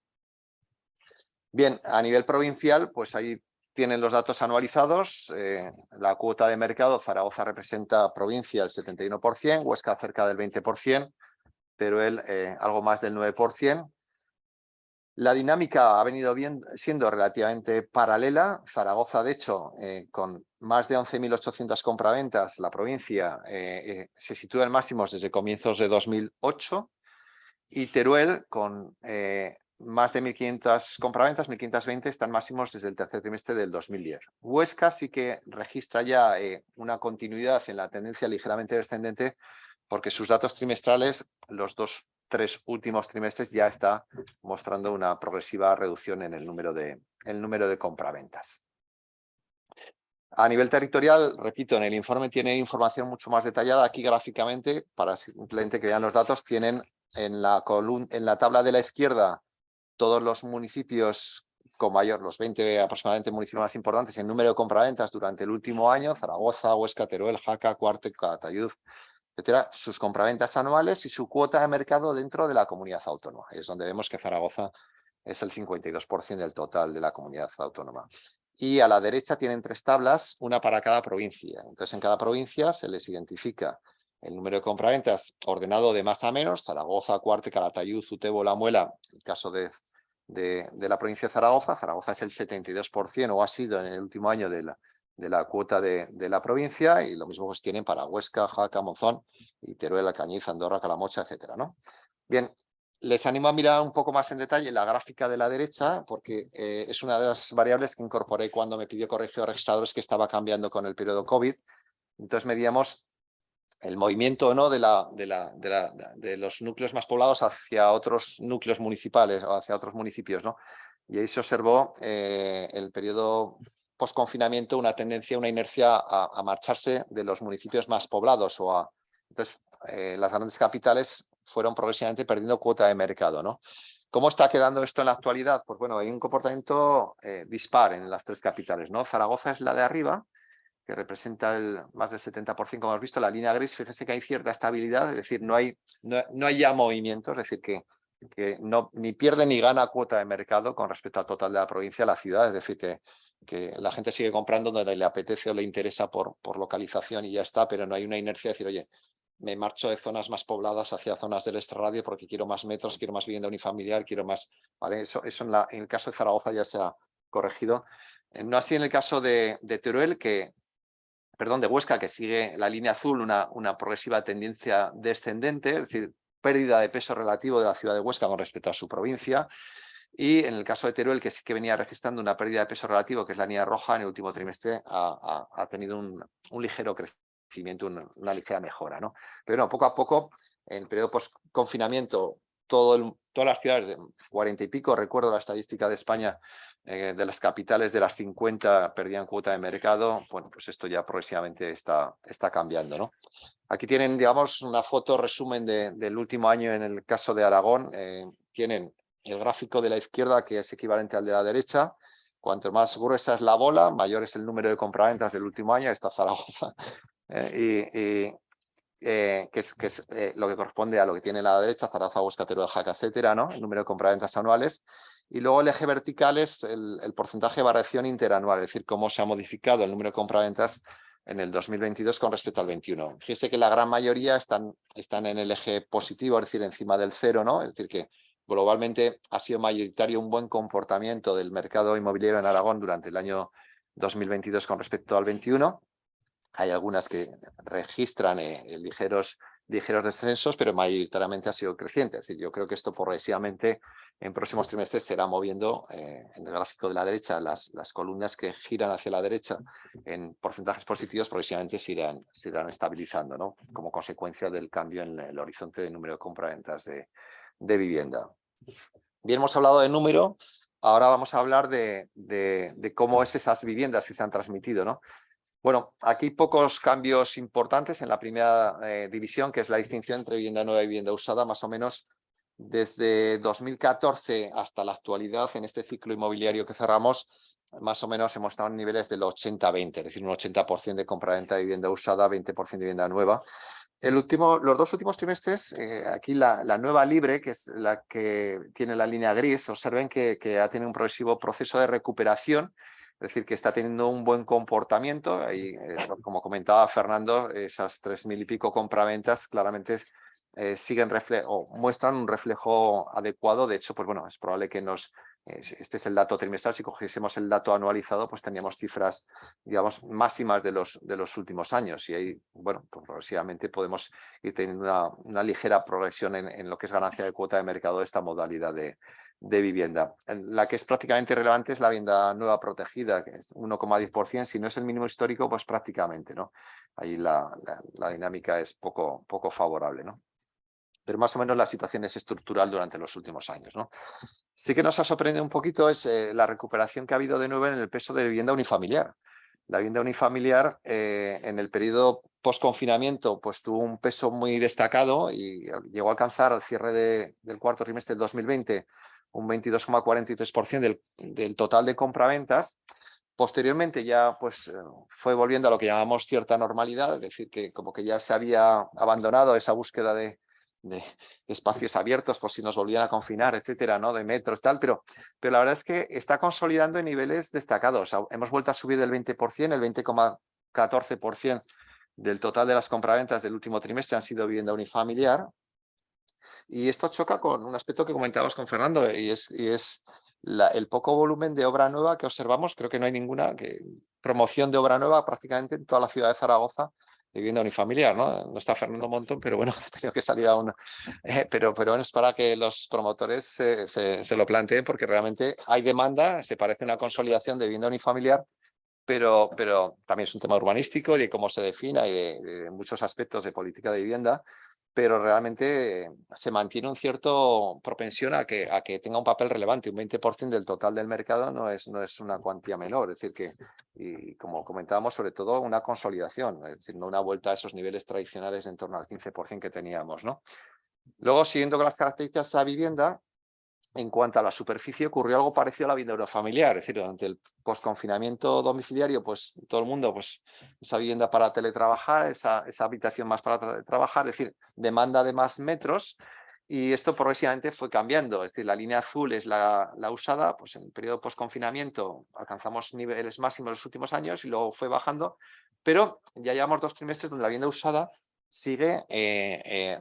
Bien, a nivel provincial, pues ahí tienen los datos anualizados. La cuota de mercado, Zaragoza representa provincia el 71%, Huesca cerca del 20%, Teruel algo más del 9%. La dinámica ha venido siendo relativamente paralela. Zaragoza, de hecho, con más de 11.800 compraventas, la provincia se sitúa en máximos desde comienzos de 2008, y Teruel, con más de 1.500 compraventas, 1.520, están máximos desde el tercer trimestre del 2010. Huesca sí que registra ya una continuidad en la tendencia ligeramente descendente, porque sus datos trimestrales, los 3 últimos trimestres, ya está mostrando una progresiva reducción en el número de compraventas. A nivel territorial, repito, en el informe tiene información mucho más detallada. Aquí gráficamente, para simplemente que vean los datos, tienen en la tabla de la izquierda todos los municipios con mayor, los 20 aproximadamente municipios más importantes en número de compraventas durante el último año: Zaragoza, Huesca, Teruel, Jaca, Cuarte, Calatayud, etcétera, sus compraventas anuales y su cuota de mercado dentro de la comunidad autónoma. Es donde vemos que Zaragoza es el 52% del total de la comunidad autónoma. Y a la derecha tienen 3 tablas, una para cada provincia. Entonces, en cada provincia se les identifica el número de compraventas ordenado de más a menos: Zaragoza, Cuarte, Calatayud, Utebo, La Muela. En el caso de la provincia de Zaragoza, Zaragoza es el 72%, o ha sido en el último año de la cuota de la provincia, y lo mismo pues tienen para Huesca, Jaca, Monzón y Teruel, Alcañiz, Andorra, Calamocha, etcétera, ¿no? Bien, les animo a mirar un poco más en detalle la gráfica de la derecha, porque es una de las variables que incorporé cuando me pidió Colegio de Registradores, que estaba cambiando con el periodo COVID. Entonces medíamos el movimiento o no de los núcleos más poblados hacia otros núcleos municipales o hacia otros municipios, ¿no? Y ahí se observó el periodo post-confinamiento una tendencia, una inercia a marcharse de los municipios más poblados. Entonces, las grandes capitales fueron progresivamente perdiendo cuota de mercado, ¿no? ¿Cómo está quedando esto en la actualidad? Pues bueno, hay un comportamiento dispar en las 3 capitales, ¿no? Zaragoza es la de arriba, que representa más del 70%, como hemos visto. La línea gris, fíjense que hay cierta estabilidad, es decir, no hay ya movimientos, es decir, que ni pierde ni gana cuota de mercado con respecto al total de la provincia, la ciudad, es decir, que la gente sigue comprando donde le apetece o le interesa por localización y ya está, pero no hay una inercia de decir, oye, me marcho de zonas más pobladas hacia zonas del extrarradio porque quiero más metros, quiero más vivienda unifamiliar, quiero más, ¿vale? Eso en el caso de Zaragoza ya se ha corregido. No así en el caso de Teruel, de Huesca, que sigue la línea azul, una progresiva tendencia descendente, es decir, pérdida de peso relativo de la ciudad de Huesca con respecto a su provincia. Y en el caso de Teruel, que sí que venía registrando una pérdida de peso relativo, que es la línea roja, en el último trimestre ha tenido un ligero crecimiento, una ligera mejora, ¿no? Pero no, poco a poco, en el periodo post-confinamiento, todas las ciudades, de 40 y pico, recuerdo la estadística de España, de las capitales de las 50 perdían cuota de mercado. Bueno, pues esto ya progresivamente está cambiando, ¿no? Aquí tienen, digamos, una foto resumen del último año en el caso de Aragón. Tienen el gráfico de la izquierda, que es equivalente al de la derecha. Cuanto más gruesa es la bola, mayor es el número de compraventas del último año. Esta Zaragoza. Que es lo que corresponde a lo que tiene la derecha, Zaragoza, Huesca, Teruel, Jaca, etcétera, ¿no? El número de compraventas anuales. Y luego el eje vertical es el porcentaje de variación interanual, es decir, cómo se ha modificado el número de compraventas en el 2022 con respecto al 21. Fíjese que la gran mayoría están en el eje positivo, es decir, encima del cero, ¿no? Es decir, que globalmente ha sido mayoritario un buen comportamiento del mercado inmobiliario en Aragón durante el año 2022 con respecto al 21. Hay algunas que registran ligeros descensos, pero mayoritariamente ha sido creciente. Es decir, yo creo que esto progresivamente en próximos trimestres se irá moviendo en el gráfico de la derecha. Las columnas que giran hacia la derecha en porcentajes positivos progresivamente se irán estabilizando, ¿no? Como consecuencia del cambio en el horizonte de número de compraventas de vivienda. Bien, hemos hablado de número, ahora vamos a hablar de cómo es esas viviendas que se han transmitido, ¿no? Bueno, aquí pocos cambios importantes en la primera división, que es la distinción entre vivienda nueva y vivienda usada, más o menos desde 2014 hasta la actualidad, en este ciclo inmobiliario que cerramos, más o menos hemos estado en niveles del 80-20, es decir, un 80% de compraventa de vivienda usada, 20% de vivienda nueva. Los dos últimos trimestres, aquí la nueva libre, que es la que tiene la línea gris, observen que ha tenido un progresivo proceso de recuperación. Es decir, que está teniendo un buen comportamiento. Ahí, como comentaba Fernando, esas 3.000 y pico compraventas claramente muestran un reflejo adecuado. De hecho, pues bueno, es probable que este es el dato trimestral. Si cogiésemos el dato anualizado, pues teníamos cifras, digamos, máximas de los últimos años. Y ahí, bueno, pues progresivamente podemos ir teniendo una ligera progresión en lo que es ganancia de cuota de mercado de esta modalidad de vivienda. La que es prácticamente relevante es la vivienda nueva protegida, que es 1,10%. Si no es el mínimo histórico, pues prácticamente, ¿no? Ahí la dinámica es poco favorable, ¿no? Pero más o menos la situación es estructural durante los últimos años, ¿no? Sí que nos ha sorprendido un poquito es la recuperación que ha habido de nuevo en el peso de vivienda unifamiliar. La vivienda unifamiliar en el periodo post-confinamiento pues tuvo un peso muy destacado y llegó a alcanzar al cierre del cuarto trimestre del 2020 un 22,43% del total de compraventas. Posteriormente ya pues fue volviendo a lo que llamamos cierta normalidad, es decir, que como que ya se había abandonado esa búsqueda de espacios abiertos por si nos volvían a confinar, etcétera, ¿no? De metros, tal, pero la verdad es que está consolidando en niveles destacados. Hemos vuelto a subir del 20%, el 20,14% del total de las compraventas del último trimestre han sido vivienda unifamiliar. Y esto choca con un aspecto que comentábamos con Fernando, y es el poco volumen de obra nueva que observamos. Creo que no hay ninguna promoción de obra nueva prácticamente en toda la ciudad de Zaragoza de vivienda unifamiliar, ¿no? No está Fernando Montón, pero bueno, ha tenido que salir a un... pero bueno, es para que los promotores se lo planteen, porque realmente hay demanda, se parece a una consolidación de vivienda unifamiliar, pero también es un tema urbanístico y de cómo se defina y de muchos aspectos de política de vivienda, pero realmente se mantiene un cierto propensión a que tenga un papel relevante. Un 20% del total del mercado no es una cuantía menor, es decir que, y como comentábamos, sobre todo una consolidación, es decir, no una vuelta a esos niveles tradicionales de en torno al 15% que teníamos, ¿no? Luego, siguiendo con las características de la vivienda, en cuanto a la superficie, ocurrió algo parecido a la vivienda familiar, es decir, durante el posconfinamiento domiciliario, pues todo el mundo, pues esa vivienda para teletrabajar, esa habitación más para teletrabajar, es decir, demanda de más metros, y esto progresivamente fue cambiando. Es decir, la línea azul es la usada, pues en el periodo posconfinamiento alcanzamos niveles máximos en los últimos años y luego fue bajando, pero ya llevamos 2 trimestres donde la vivienda usada sigue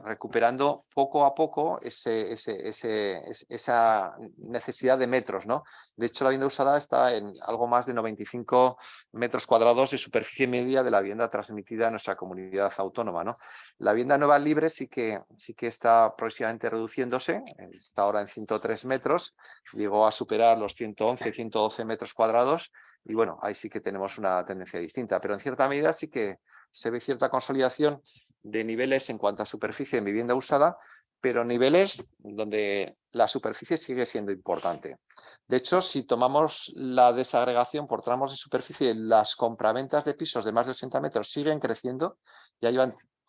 recuperando poco a poco esa necesidad de metros, ¿no? De hecho, la vivienda usada está en algo más de 95 metros cuadrados de superficie media de la vivienda transmitida en nuestra comunidad autónoma, ¿no? La vivienda nueva libre sí que está progresivamente reduciéndose, está ahora en 103 metros, llegó a superar los 111, 112 metros cuadrados y bueno, ahí sí que tenemos una tendencia distinta, pero en cierta medida sí que se ve cierta consolidación de niveles en cuanto a superficie en vivienda usada, pero niveles donde la superficie sigue siendo importante. De hecho, si tomamos la desagregación por tramos de superficie, las compraventas de pisos de más de 80 metros siguen creciendo, ya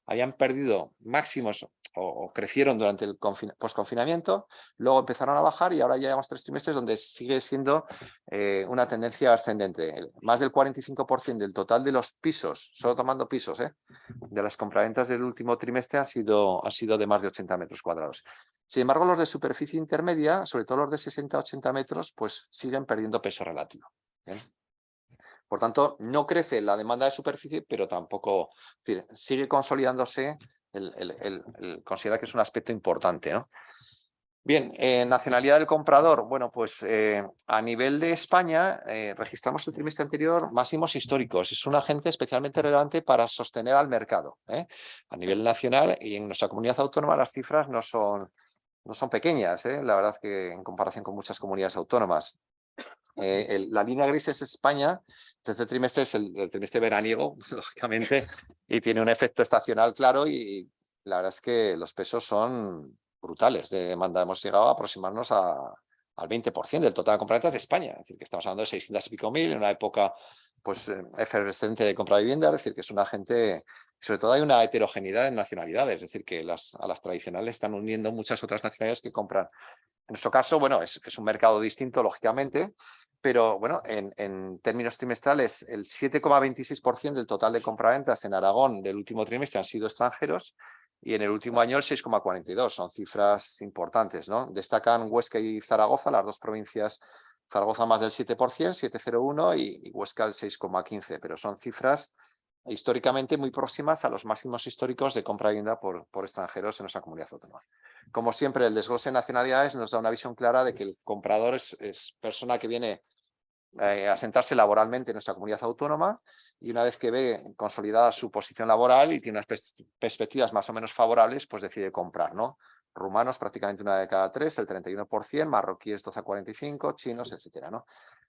habían perdido máximos o crecieron durante el posconfinamiento, luego empezaron a bajar y ahora ya llevamos 3 trimestres donde sigue siendo una tendencia ascendente. Más del 45% del total de los pisos, solo tomando pisos, de las compraventas del último trimestre ha sido de más de 80 metros cuadrados. Sin embargo, los de superficie intermedia, sobre todo los de 60 a 80 metros, pues siguen perdiendo peso relativo. ¿Bien? Por tanto, no crece la demanda de superficie, pero tampoco, es decir, sigue consolidándose considera que es un aspecto importante, ¿no? Bien, nacionalidad del comprador. Bueno, pues a nivel de España registramos el trimestre anterior máximos históricos. Es un agente especialmente relevante para sostener al mercado. A nivel nacional y en nuestra comunidad autónoma las cifras no son pequeñas, la verdad que en comparación con muchas comunidades autónomas. La línea gris es España, el tercer trimestre es el trimestre veraniego, lógicamente, y tiene un efecto estacional claro y la verdad es que los pesos son brutales de demanda. Hemos llegado a aproximarnos al 20% del total de compraventas de España, es decir, que estamos hablando de 600 y pico mil en una época pues efervescente de compra de vivienda, es decir, que es una gente, sobre todo hay una heterogeneidad en nacionalidades, es decir, que a las tradicionales están uniendo muchas otras nacionalidades que compran. En nuestro caso, bueno, es un mercado distinto, lógicamente, pero bueno, en términos trimestrales, el 7,26% del total de compraventas en Aragón del último trimestre han sido extranjeros y en el último año el 6,42%. Son cifras importantes, ¿no? Destacan Huesca y Zaragoza, las dos provincias, Zaragoza más del 7%, 7,01% y Huesca el 6,15%, pero son cifras históricamente muy próximas a los máximos históricos de compra de vivienda por extranjeros en nuestra comunidad autónoma. Como siempre, el desglose de nacionalidades nos da una visión clara de que el comprador es persona que viene a sentarse laboralmente en nuestra comunidad autónoma y una vez que ve consolidada su posición laboral y tiene unas perspectivas más o menos favorables, pues decide comprar, ¿no? Rumanos prácticamente 1 de cada 3, el 31%, marroquíes 12 a 45, chinos, etcétera, ¿no?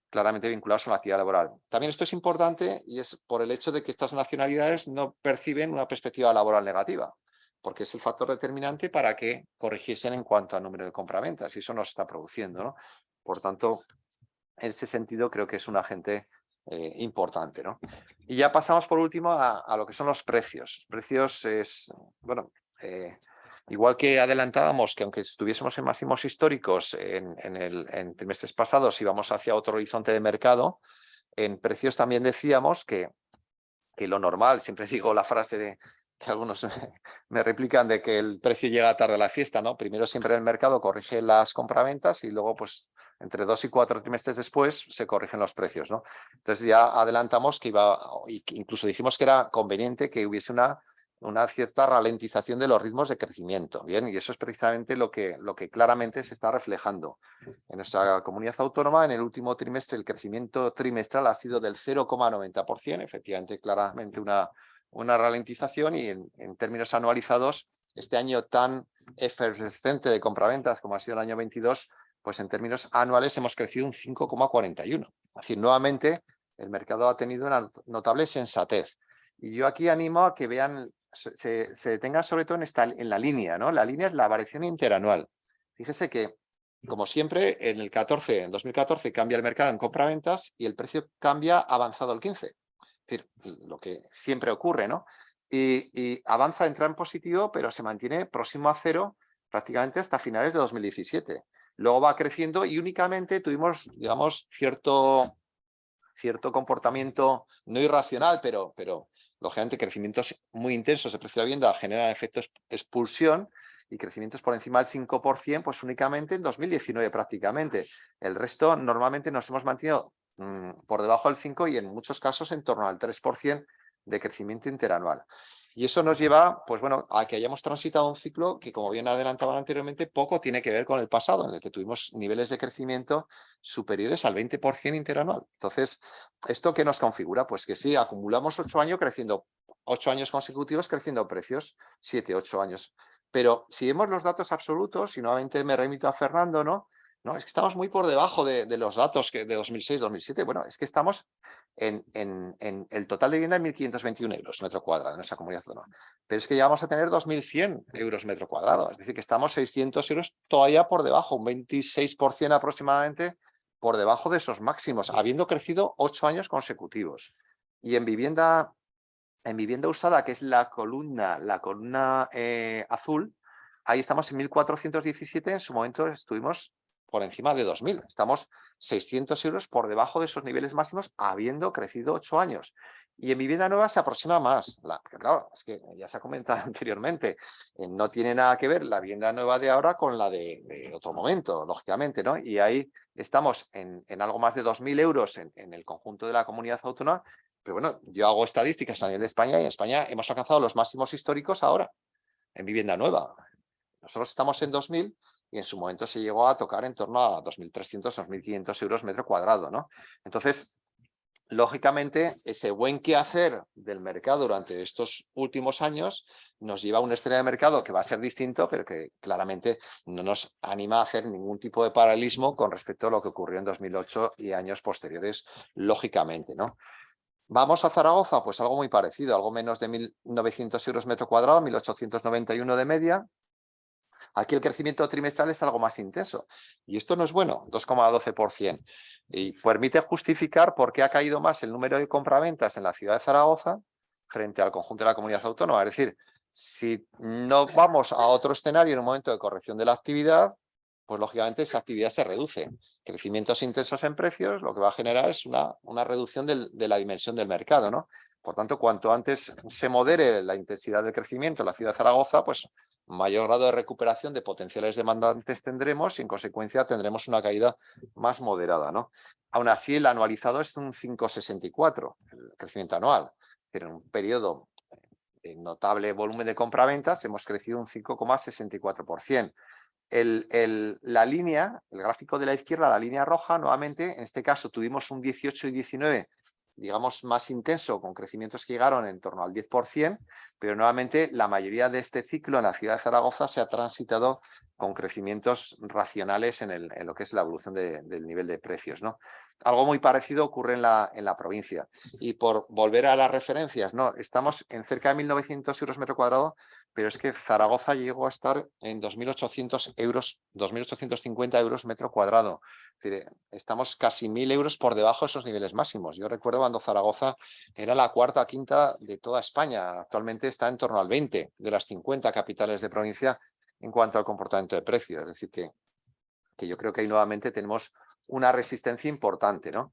Claramente vinculados con la actividad laboral. También esto es importante y es por el hecho de que estas nacionalidades no perciben una perspectiva laboral negativa, porque es el factor determinante para que corrigiesen en cuanto al número de compraventas y eso no se está produciendo, ¿no? Por tanto, en ese sentido creo que es un agente importante, ¿no? Y ya pasamos por último a lo que son los precios. Precios es, bueno, igual que adelantábamos que aunque estuviésemos en máximos históricos en trimestres pasados íbamos hacia otro horizonte de mercado, en precios también decíamos que lo normal, siempre digo la frase de que algunos me replican de que el precio llega tarde a la fiesta, ¿no? Primero siempre el mercado corrige las compraventas y luego pues entre 2 y 4 trimestres después se corrigen los precios, ¿no? Entonces ya adelantamos que incluso dijimos que era conveniente que hubiese una cierta ralentización de los ritmos de crecimiento, ¿bien? Y eso es precisamente lo que claramente se está reflejando. En nuestra comunidad autónoma, en el último trimestre, el crecimiento trimestral ha sido del 0,90%, efectivamente, claramente una ralentización y en términos anualizados, este año tan efervescente de compraventas como ha sido el año 22, pues en términos anuales hemos crecido un 5,41%. Es decir, nuevamente el mercado ha tenido una notable sensatez. Y yo aquí animo a que vean, se detengan sobre todo en la línea, ¿no? La línea es la variación interanual. Fíjese que, como siempre, en 2014 cambia el mercado en compraventas y el precio cambia avanzado al 15%. Es decir, lo que siempre ocurre, ¿no? Y avanza, entra en positivo, pero se mantiene próximo a cero prácticamente hasta finales de 2017. Luego va creciendo y únicamente tuvimos, digamos, cierto comportamiento no irracional, pero lógicamente crecimientos muy intensos de precio de la vivienda generan efectos expulsión y crecimientos por encima del 5%, pues únicamente en 2019 prácticamente. El resto normalmente nos hemos mantenido por debajo del 5% y en muchos casos en torno al 3% de crecimiento interanual. Y eso nos lleva, pues bueno, a que hayamos transitado un ciclo que, como bien adelantaban anteriormente, poco tiene que ver con el pasado, en el que tuvimos niveles de crecimiento superiores al 20% interanual. Entonces, ¿esto qué nos configura? Pues que sí, acumulamos 8 años creciendo, 8 años consecutivos creciendo precios, 7, 8 años. Pero si vemos los datos absolutos, y nuevamente me remito a Fernando, ¿no? No, es que estamos muy por debajo de los datos de 2006-2007. Bueno, es que estamos en el total de vivienda en 1.521 euros metro cuadrado en nuestra comunidad autónoma. Pero es que ya vamos a tener 2.100 euros metro cuadrado. Es decir, que estamos 600 euros todavía por debajo, un 26% aproximadamente por debajo de esos máximos, habiendo crecido 8 años consecutivos. Y en vivienda usada, que es la columna azul, ahí estamos en 1.417. En su momento estuvimos por encima de 2.000. Estamos 600 euros por debajo de esos niveles máximos, habiendo crecido 8 años. Y en vivienda nueva se aproxima más. Claro, es que ya se ha comentado anteriormente, no tiene nada que ver la vivienda nueva de ahora con la de otro momento, lógicamente, ¿no? Y ahí estamos en algo más de 2.000 euros en el conjunto de la comunidad autónoma. Pero bueno, yo hago estadísticas a nivel de España y en España hemos alcanzado los máximos históricos ahora en vivienda nueva. Nosotros estamos en 2.000 y en su momento se llegó a tocar en torno a 2.300, 2.500 euros metro cuadrado, ¿no? Entonces, lógicamente, ese buen quehacer del mercado durante estos últimos años nos lleva a un escenario de mercado que va a ser distinto, pero que claramente no nos anima a hacer ningún tipo de paralelismo con respecto a lo que ocurrió en 2008 y años posteriores, lógicamente, ¿no? ¿Vamos a Zaragoza? Pues algo muy parecido, algo menos de 1.900 euros metro cuadrado, 1.891 de media. Aquí el crecimiento trimestral es algo más intenso. Y esto no es bueno, 2,12%. Y permite justificar por qué ha caído más el número de compraventas en la ciudad de Zaragoza frente al conjunto de la comunidad autónoma. Es decir, si no vamos a otro escenario en un momento de corrección de la actividad, pues lógicamente esa actividad se reduce. Crecimientos intensos en precios lo que va a generar es una reducción de la dimensión del mercado, ¿no? Por tanto, cuanto antes se modere la intensidad del crecimiento en la ciudad de Zaragoza, pues mayor grado de recuperación de potenciales demandantes tendremos y en consecuencia tendremos una caída más moderada, ¿no? Aún así, el anualizado es un 5,64, el crecimiento anual. En un periodo de notable volumen de compraventas hemos crecido un 5,64%. La línea, el gráfico de la izquierda, la línea roja, nuevamente, en este caso tuvimos un 18 y 19, digamos, más intenso, con crecimientos que llegaron en torno al 10%, pero nuevamente la mayoría de este ciclo en la ciudad de Zaragoza se ha transitado con crecimientos racionales en lo que es la evolución del nivel de precios, ¿no? Algo muy parecido ocurre en la provincia. Y por volver a las referencias, ¿no? Estamos en cerca de 1.900 euros metro cuadrado, pero es que Zaragoza llegó a estar en 2.800 euros, 2.850 euros metro cuadrado. Es decir, estamos casi 1.000 euros por debajo de esos niveles máximos. Yo recuerdo cuando Zaragoza era la cuarta o quinta de toda España. Actualmente está en torno al 20 de las 50 capitales de provincia en cuanto al comportamiento de precios. Es decir, que yo creo que ahí nuevamente tenemos una resistencia importante, ¿no?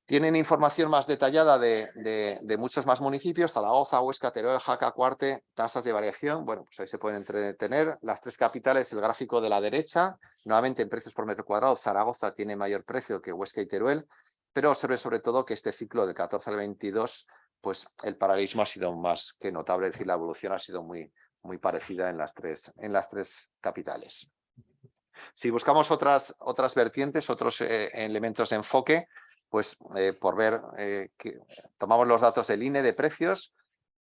Tienen información más detallada de muchos más municipios: Zaragoza, Huesca, Teruel, Jaca, Cuarte, tasas de variación. Bueno, pues ahí se pueden entretener. Las tres capitales, el gráfico de la derecha, nuevamente en precios por metro cuadrado, Zaragoza tiene mayor precio que Huesca y Teruel, pero observe sobre todo que este ciclo del 14 al 22, pues el paralelismo ha sido más que notable, es decir, la evolución ha sido muy parecida en las tres capitales. Si buscamos otras vertientes, otros elementos de enfoque, pues por ver que tomamos los datos del INE de precios,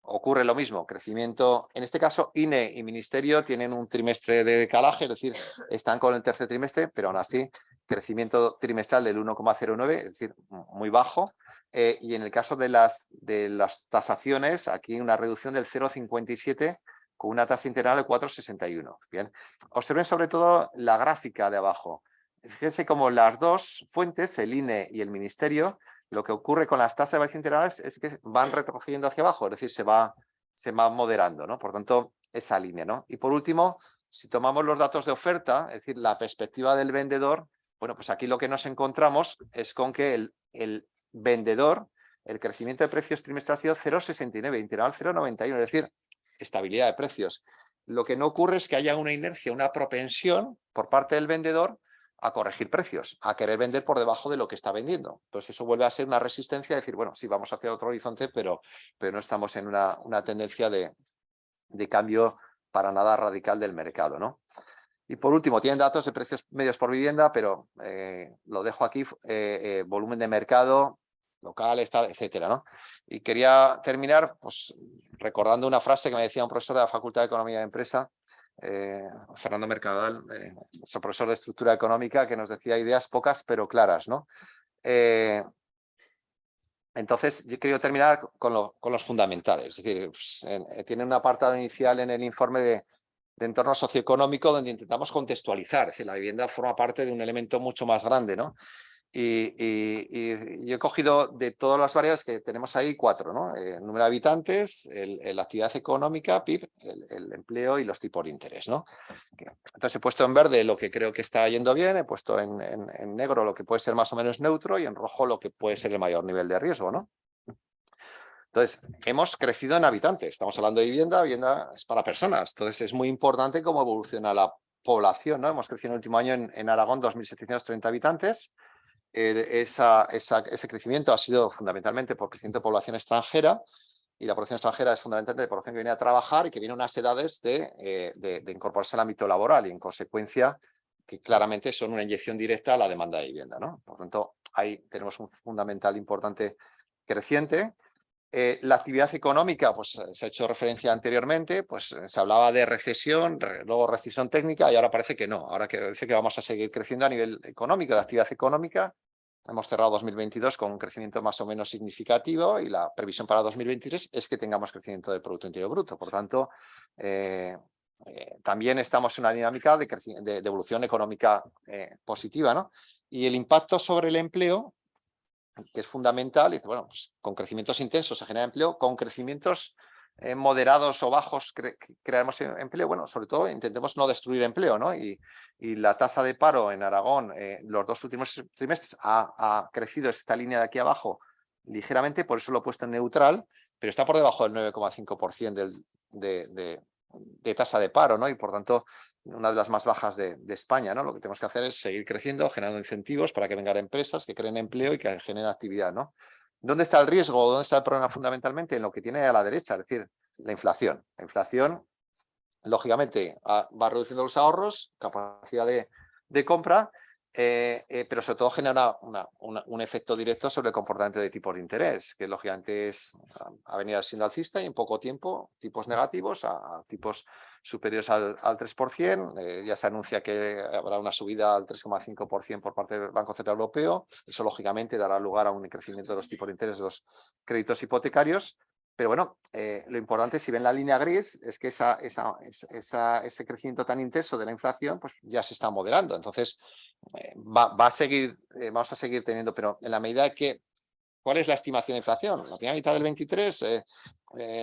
ocurre lo mismo, crecimiento. En este caso, INE y Ministerio tienen un trimestre de decalaje, es decir, están con el tercer trimestre, pero aún así, crecimiento trimestral del 1,09, es decir, muy bajo. Y en el caso de las tasaciones, aquí una reducción del 0,57, con una tasa interanual de 4,61. Bien, observen sobre todo la gráfica de abajo. Fíjense cómo las dos fuentes, el INE y el Ministerio, lo que ocurre con las tasas de variación interanuales es que van retrocediendo hacia abajo, es decir, se va moderando, ¿no? Por tanto, esa línea, ¿no? Y por último, si tomamos los datos de oferta, es decir, la perspectiva del vendedor, bueno, pues aquí lo que nos encontramos es con que el vendedor, el crecimiento de precios trimestral ha sido 0,69, interanual 0,91, es decir, estabilidad de precios. Lo que no ocurre es que haya una inercia, una propensión por parte del vendedor a corregir precios, a querer vender por debajo de lo que está vendiendo. Entonces eso vuelve a ser una resistencia a decir, bueno, sí, vamos hacia otro horizonte, pero no estamos en una tendencia de cambio para nada radical del mercado, ¿no? Y por último, tienen datos de precios medios por vivienda, pero lo dejo aquí, volumen de mercado, local, etcétera, ¿no? Y quería terminar pues recordando una frase que me decía un profesor de la Facultad de Economía de Empresa, Fernando Mercadal, nuestro profesor de estructura económica, que nos decía ideas pocas pero claras, ¿no? Entonces, yo quiero terminar con los fundamentales. Es decir, pues, tiene un apartado inicial en el informe de entorno socioeconómico donde intentamos contextualizar. Es decir, la vivienda forma parte de un elemento mucho más grande, ¿no? Y yo he cogido de todas las variables que tenemos ahí 4, ¿no? El número de habitantes, la actividad económica, PIB, el empleo y los tipos de interés, ¿no? Entonces he puesto en verde lo que creo que está yendo bien, he puesto en negro lo que puede ser más o menos neutro y en rojo lo que puede ser el mayor nivel de riesgo, ¿no? Entonces, hemos crecido en habitantes. Estamos hablando de vivienda, vivienda es para personas. Entonces, es muy importante cómo evoluciona la población, ¿no? Hemos crecido en el último año en Aragón 2.730 habitantes. Ese crecimiento ha sido fundamentalmente por crecimiento de población extranjera, y la población extranjera es fundamentalmente de población que viene a trabajar y que viene a unas edades de incorporarse al ámbito laboral, y en consecuencia que claramente son una inyección directa a la demanda de vivienda, ¿no? Por lo tanto, ahí tenemos un fundamental importante creciente. La actividad económica, pues se ha hecho referencia anteriormente, pues se hablaba de recesión, luego recesión técnica, y ahora parece que no. Ahora que parece que vamos a seguir creciendo a nivel económico, de actividad económica. Hemos cerrado 2022 con un crecimiento más o menos significativo, y la previsión para 2023 es que tengamos crecimiento del Producto Interior Bruto. Por tanto, también estamos en una dinámica de evolución económica positiva, ¿no? Y el impacto sobre el empleo, que es fundamental, y bueno, pues con crecimientos intensos se genera empleo, con crecimientos moderados o bajos crearemos empleo. Bueno, sobre todo intentemos no destruir empleo, ¿no? Y la tasa de paro en Aragón los 2 últimos trimestres ha crecido esta línea de aquí abajo ligeramente, por eso lo he puesto en neutral, pero está por debajo del 9,5% de tasa de paro, ¿no? Y por tanto, una de las más bajas de España, ¿no? Lo que tenemos que hacer es seguir creciendo, generando incentivos para que vengan empresas, que creen empleo y que generen actividad, ¿no? ¿Dónde está el riesgo? ¿Dónde está el problema fundamentalmente? En lo que tiene a la derecha, es decir, la inflación. La inflación, lógicamente, va reduciendo los ahorros, capacidad de compra, pero sobre todo genera un efecto directo sobre el comportamiento de tipos de interés, que lógicamente ha venido siendo alcista, y en poco tiempo tipos negativos a tipos superiores al 3%. Ya se anuncia que habrá una subida al 3,5% por parte del Banco Central Europeo. Eso lógicamente dará lugar a un crecimiento de los tipos de interés de los créditos hipotecarios. Pero bueno, lo importante, si ven la línea gris, es que ese crecimiento tan intenso de la inflación pues ya se está moderando. Entonces, vamos a seguir teniendo, pero en la medida que... ¿Cuál es la estimación de inflación? La primera mitad del 23,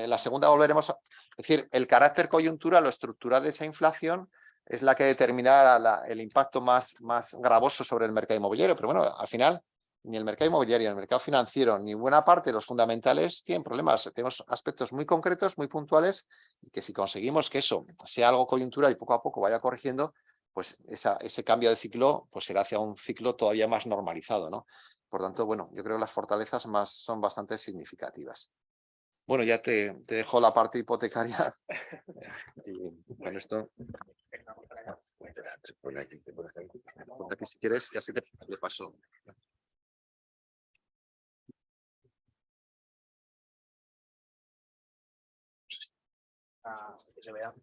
la segunda volveremos a... Es decir, el carácter coyuntural o estructural de esa inflación es la que determinará el impacto más gravoso sobre el mercado inmobiliario. Pero bueno, al final, ni el mercado inmobiliario, ni el mercado financiero, ni buena parte de los fundamentales tienen problemas. Tenemos aspectos muy concretos, muy puntuales, y que si conseguimos que eso sea algo coyuntural y poco a poco vaya corrigiendo, pues ese cambio de ciclo pues será hacia un ciclo todavía más normalizado, ¿no? Por tanto, bueno, yo creo que las fortalezas son bastante significativas. Bueno, ya te dejo la parte hipotecaria. Y con esto... Aquí si quieres, ya se te paso. Que se vea.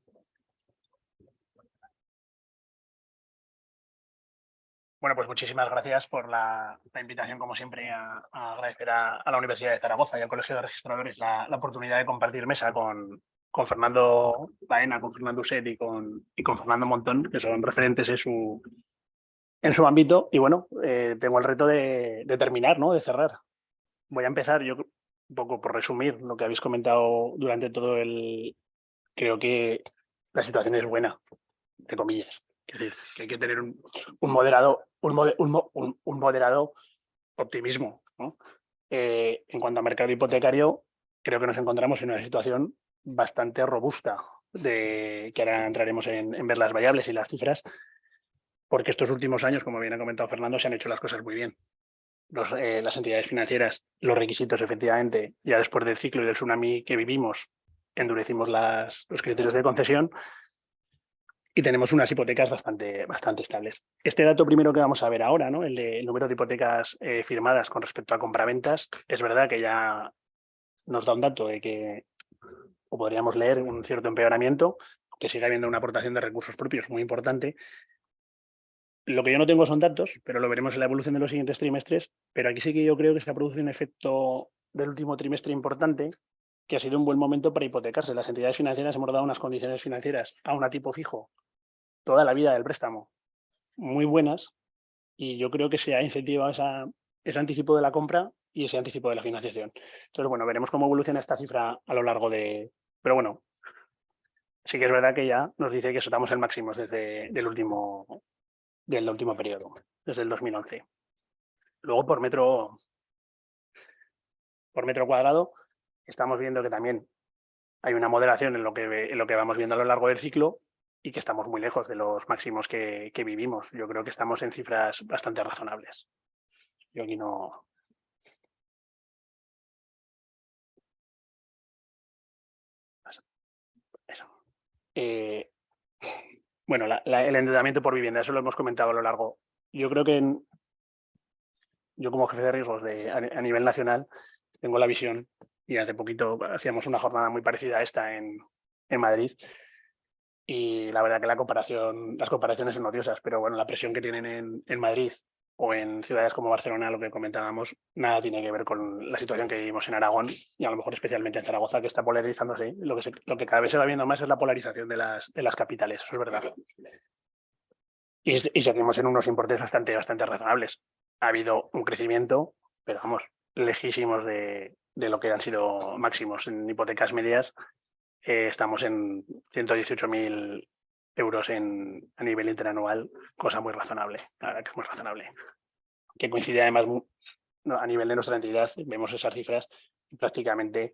Bueno, pues muchísimas gracias por la invitación, como siempre, a agradecer a la Universidad de Zaragoza y al Colegio de Registradores la oportunidad de compartir mesa con Fernando Baena, con Fernando Uset y con Fernando Montón, que son referentes en su ámbito. Y bueno, tengo el reto de terminar, ¿no? De cerrar. Voy a empezar, yo un poco por resumir lo que habéis comentado durante todo el... Creo que la situación es buena, entre comillas. Es decir, que hay que tener un moderado optimismo, ¿no? En cuanto a mercado hipotecario, creo que nos encontramos en una situación bastante robusta, que ahora entraremos en ver las variables y las cifras, porque estos últimos años, como bien ha comentado Fernando, se han hecho las cosas muy bien. Las entidades financieras, los requisitos, efectivamente, ya después del ciclo y del tsunami que vivimos, endurecimos los criterios de concesión, y tenemos unas hipotecas bastante estables. Este dato primero que vamos a ver ahora, ¿no? El número de hipotecas firmadas con respecto a compraventas, es verdad que ya nos da un dato de que, o podríamos leer, un cierto empeoramiento, que siga habiendo una aportación de recursos propios muy importante. Lo que yo no tengo son datos, pero lo veremos en la evolución de los siguientes trimestres. Pero aquí sí que yo creo que se ha producido un efecto del último trimestre importante, que ha sido un buen momento para hipotecarse. Las entidades financieras hemos dado unas condiciones financieras a un tipo fijo toda la vida del préstamo muy buenas, y yo creo que se ha incentivado ese anticipo de la compra y ese anticipo de la financiación. Entonces, bueno, veremos cómo evoluciona esta cifra a lo largo de... Pero bueno, sí que es verdad que ya nos dice que estamos en máximos desde del último periodo, desde el 2011. Luego, por metro cuadrado, estamos viendo que también hay una moderación en lo que vamos viendo a lo largo del ciclo, y que estamos muy lejos de los máximos que vivimos. Yo creo que estamos en cifras bastante razonables. Yo aquí no... Eso. Bueno, el endeudamiento por vivienda, eso lo hemos comentado a lo largo. Yo creo que yo como jefe de riesgos a nivel nacional tengo la visión, y hace poquito hacíamos una jornada muy parecida a esta en Madrid, y la verdad que las comparaciones son odiosas, pero bueno, la presión que tienen en Madrid o en ciudades como Barcelona, lo que comentábamos, nada tiene que ver con la situación que vivimos en Aragón, y a lo mejor especialmente en Zaragoza, que está polarizándose. Lo que cada vez se va viendo más es la polarización de las capitales, eso es verdad. Y seguimos en unos importes bastante razonables. Ha habido un crecimiento, pero vamos, lejísimos de lo que han sido máximos en hipotecas medias. Estamos en 118.000 euros a nivel interanual, cosa muy razonable, la verdad que es muy razonable. Que coincide además a nivel de nuestra entidad, vemos esas cifras y prácticamente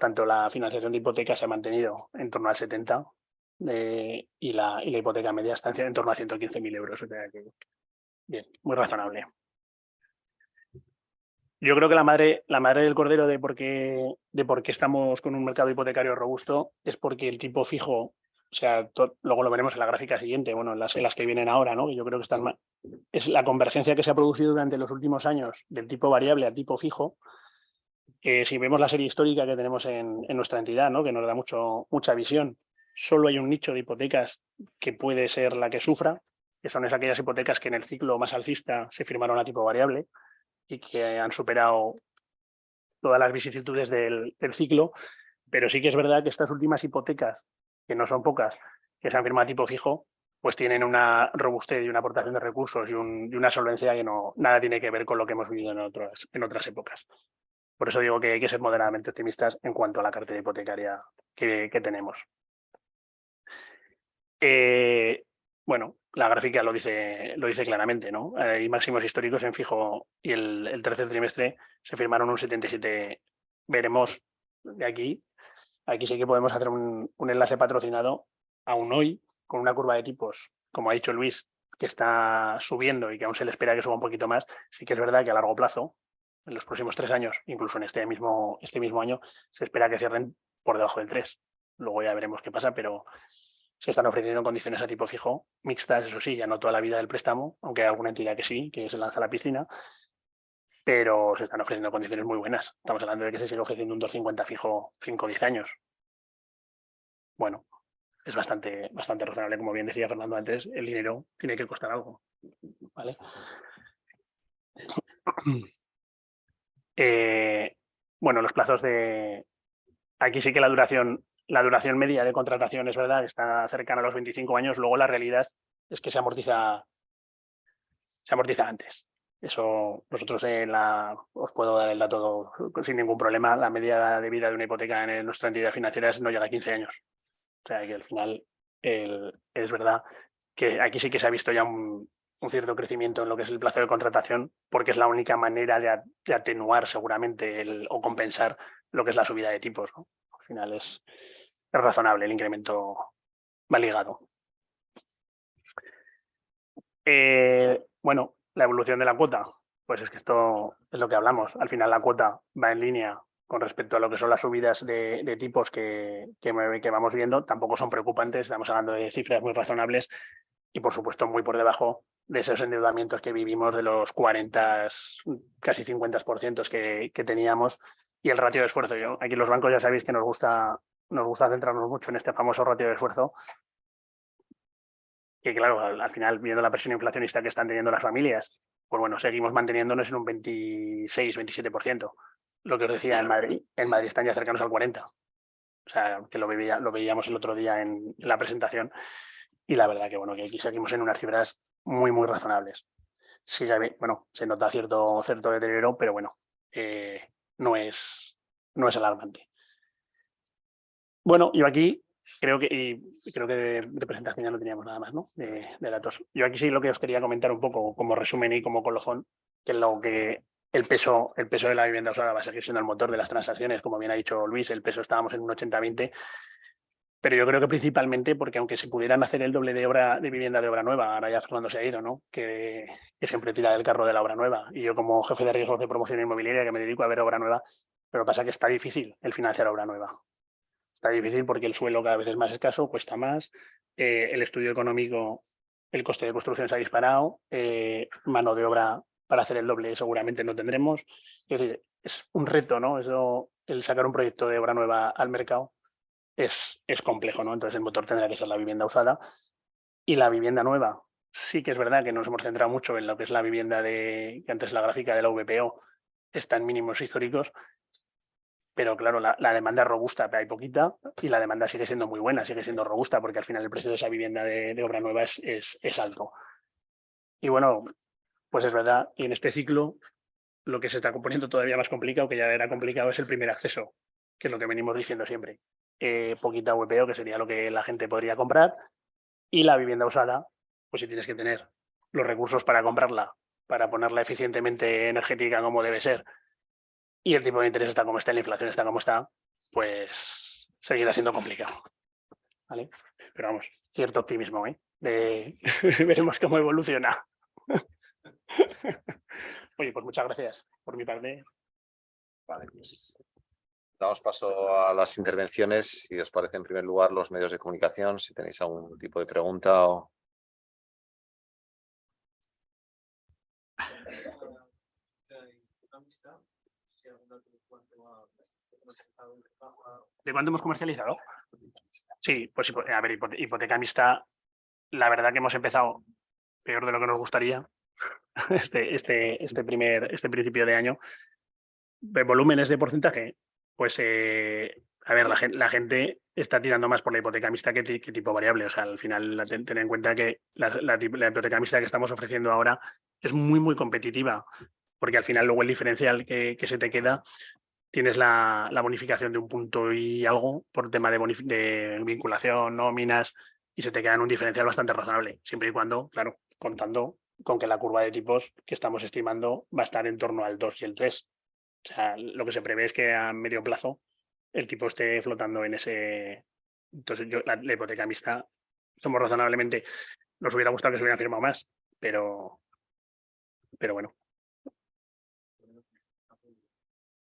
tanto la financiación de hipotecas se ha mantenido en torno al 70, y la hipoteca media está en torno a 115.000 euros. O sea que, bien, muy razonable. Yo creo que la madre del cordero de por qué estamos con un mercado hipotecario robusto es porque el tipo fijo, o sea, luego lo veremos en la gráfica siguiente, bueno, en las que vienen ahora, ¿no? Yo creo que es la convergencia que se ha producido durante los últimos años del tipo variable a tipo fijo. Si vemos la serie histórica que tenemos en nuestra entidad, ¿no? Que nos da mucha visión, solo hay un nicho de hipotecas que puede ser la que sufra, que son aquellas hipotecas que en el ciclo más alcista se firmaron a tipo variable y que han superado todas las vicisitudes del ciclo. Pero sí que es verdad que estas últimas hipotecas, que no son pocas, que se han firmado a tipo fijo, pues tienen una robustez y una aportación de recursos y una solvencia que nada tiene que ver con lo que hemos vivido en otras épocas. Por eso digo que hay que ser moderadamente optimistas en cuanto a la cartera hipotecaria que tenemos. Bueno, la gráfica lo dice claramente, ¿no? Hay máximos históricos en fijo, y el tercer trimestre se firmaron un 77. Veremos de aquí. Aquí sí que podemos hacer un enlace patrocinado aún hoy, con una curva de tipos, como ha dicho Luis, que está subiendo y que aún se le espera que suba un poquito más. Sí que es verdad que a largo plazo, en los próximos 3 años, incluso en este mismo año, se espera que cierren por debajo del 3. Luego ya veremos qué pasa, pero se están ofreciendo condiciones a tipo fijo, mixtas, eso sí, ya no toda la vida del préstamo, aunque hay alguna entidad que sí, que se lanza a la piscina, pero se están ofreciendo condiciones muy buenas. Estamos hablando de que se sigue ofreciendo un 2,50 fijo 5 o 10 años. Bueno, es bastante razonable. Como bien decía Fernando antes, el dinero tiene que costar algo, ¿vale? Bueno, los plazos de... Aquí sí que la duración media de contratación es verdad que está cercana a los 25 años. Luego la realidad es que se amortiza antes. Eso nosotros os puedo dar el dato sin ningún problema. La media de vida de una hipoteca en nuestra entidad financiera no llega a 15 años. O sea que al final es verdad que aquí sí que se ha visto ya un cierto crecimiento en lo que es el plazo de contratación, porque es la única manera de atenuar seguramente o compensar lo que es la subida de tipos, ¿no? Al final es razonable, el incremento va ligado. Bueno, la evolución de la cuota, pues es que esto es lo que hablamos. Al final la cuota va en línea con respecto a lo que son las subidas de tipos que vamos viendo. Tampoco son preocupantes, estamos hablando de cifras muy razonables y por supuesto muy por debajo de esos endeudamientos que vivimos, de los 40, casi 50% que teníamos, y el ratio de esfuerzo. Aquí los bancos ya sabéis que nos gusta nos gusta centrarnos mucho en este famoso ratio de esfuerzo, que claro, al final, viendo la presión inflacionista que están teniendo las familias, pues bueno, seguimos manteniéndonos en un 26-27%. Lo que os decía, en Madrid están ya cercanos al 40%. O sea, que lo veíamos el otro día en la presentación. Y la verdad que bueno, que aquí seguimos en unas cifras muy, muy razonables. Sí, bueno, se nota cierto deterioro, pero bueno, no es alarmante. Bueno, yo aquí creo que de presentación ya no teníamos nada más, ¿no? De datos. Yo aquí sí lo que os quería comentar un poco como resumen y como colofón, que el peso de la vivienda usada va a seguir siendo el motor de las transacciones, como bien ha dicho Luis, el peso estábamos en un 80-20, pero yo creo que principalmente porque aunque se pudieran hacer el doble de vivienda de obra nueva, ahora ya Fernando se ha ido, ¿no? Que siempre tira del carro de la obra nueva. Y yo como jefe de riesgos de promoción inmobiliaria que me dedico a ver obra nueva, pero pasa que está difícil el financiar obra nueva. Está difícil porque el suelo cada vez es más escaso, cuesta más, el estudio económico, el coste de construcción se ha disparado, mano de obra para hacer el doble seguramente no tendremos. Es decir, es un reto, ¿no? El sacar un proyecto de obra nueva al mercado es complejo, ¿no? Entonces el motor tendrá que ser la vivienda usada y la vivienda nueva. Sí que es verdad que nos hemos centrado mucho en lo que es la vivienda que antes la gráfica de la VPO está en mínimos históricos, pero claro, la demanda es robusta, pero hay poquita, y la demanda sigue siendo muy buena, sigue siendo robusta, porque al final el precio de esa vivienda de obra nueva es alto. Y bueno, pues es verdad, y en este ciclo lo que se está componiendo todavía más complicado, que ya era complicado, es el primer acceso, que es lo que venimos diciendo siempre. Poquita VPO, que sería lo que la gente podría comprar, y la vivienda usada, pues si tienes que tener los recursos para comprarla, para ponerla eficientemente energética como debe ser, y el tipo de interés está como está, la inflación está como está, pues seguirá siendo complicado. ¿Vale? Pero vamos, cierto optimismo, ¿eh? Veremos cómo evoluciona. Oye, pues muchas gracias por mi parte. Vale, pues damos paso a las intervenciones. Si os parece, en primer lugar, los medios de comunicación, si tenéis algún tipo de pregunta o... ¿De cuánto hemos comercializado? Sí, pues a ver, hipoteca mixta, la verdad que hemos empezado peor de lo que nos gustaría este principio de año. ¿De volúmenes de porcentaje? Pues a ver, la gente está tirando más por la hipoteca mixta que tipo variable. O sea, al final, ten en cuenta que la hipoteca mixta que estamos ofreciendo ahora es muy, muy competitiva, porque al final luego el diferencial que se te queda, tienes la bonificación de un punto y algo por tema de vinculación, nóminas, y se te queda en un diferencial bastante razonable, siempre y cuando, claro, contando con que la curva de tipos que estamos estimando va a estar en torno al 2 y el 3. O sea, lo que se prevé es que a medio plazo el tipo esté flotando en ese... Entonces, la hipoteca mixta, somos razonablemente... Nos hubiera gustado que se hubiera firmado más, pero bueno.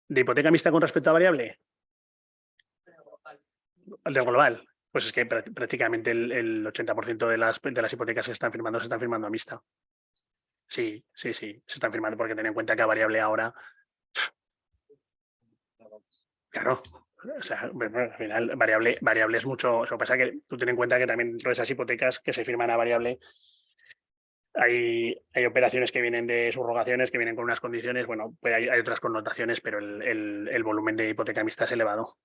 ¿De hipoteca mixta con respecto a variable? Del global. Pues es que prácticamente el 80% de las hipotecas que están firmando se están firmando a mixta. Sí, se están firmando porque ten en cuenta que a variable ahora... Claro, o sea, al final variable es mucho. Lo que pasa es que tú ten en cuenta que también dentro de esas hipotecas que se firman a variable hay operaciones que vienen de subrogaciones, que vienen con unas condiciones, bueno, pues hay otras connotaciones, pero el volumen de hipoteca mixta es elevado.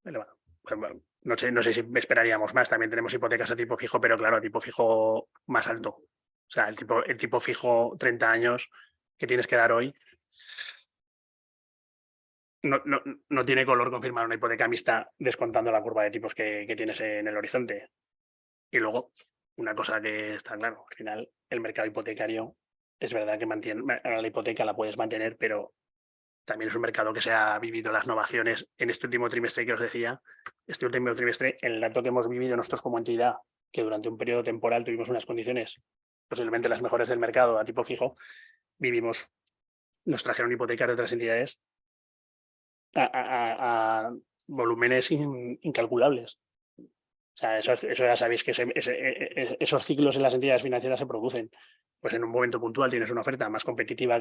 Pues, no sé si esperaríamos más. También tenemos hipotecas a tipo fijo, pero claro, a tipo fijo más alto. O sea, el tipo fijo 30 años que tienes que dar hoy no tiene color confirmar una hipoteca mixta descontando la curva de tipos que tienes en el horizonte. Y luego, una cosa que está claro, al final el mercado hipotecario es verdad que la hipoteca la puedes mantener, pero también es un mercado que se ha vivido las novaciones en este último trimestre que os decía. Este último trimestre, el dato que hemos vivido nosotros como entidad, que durante un periodo temporal tuvimos unas condiciones posiblemente las mejores del mercado a tipo fijo, nos trajeron hipotecas de otras entidades a volúmenes incalculables. O sea, eso ya sabéis que esos ciclos en las entidades financieras se producen. Pues en un momento puntual tienes una oferta más competitiva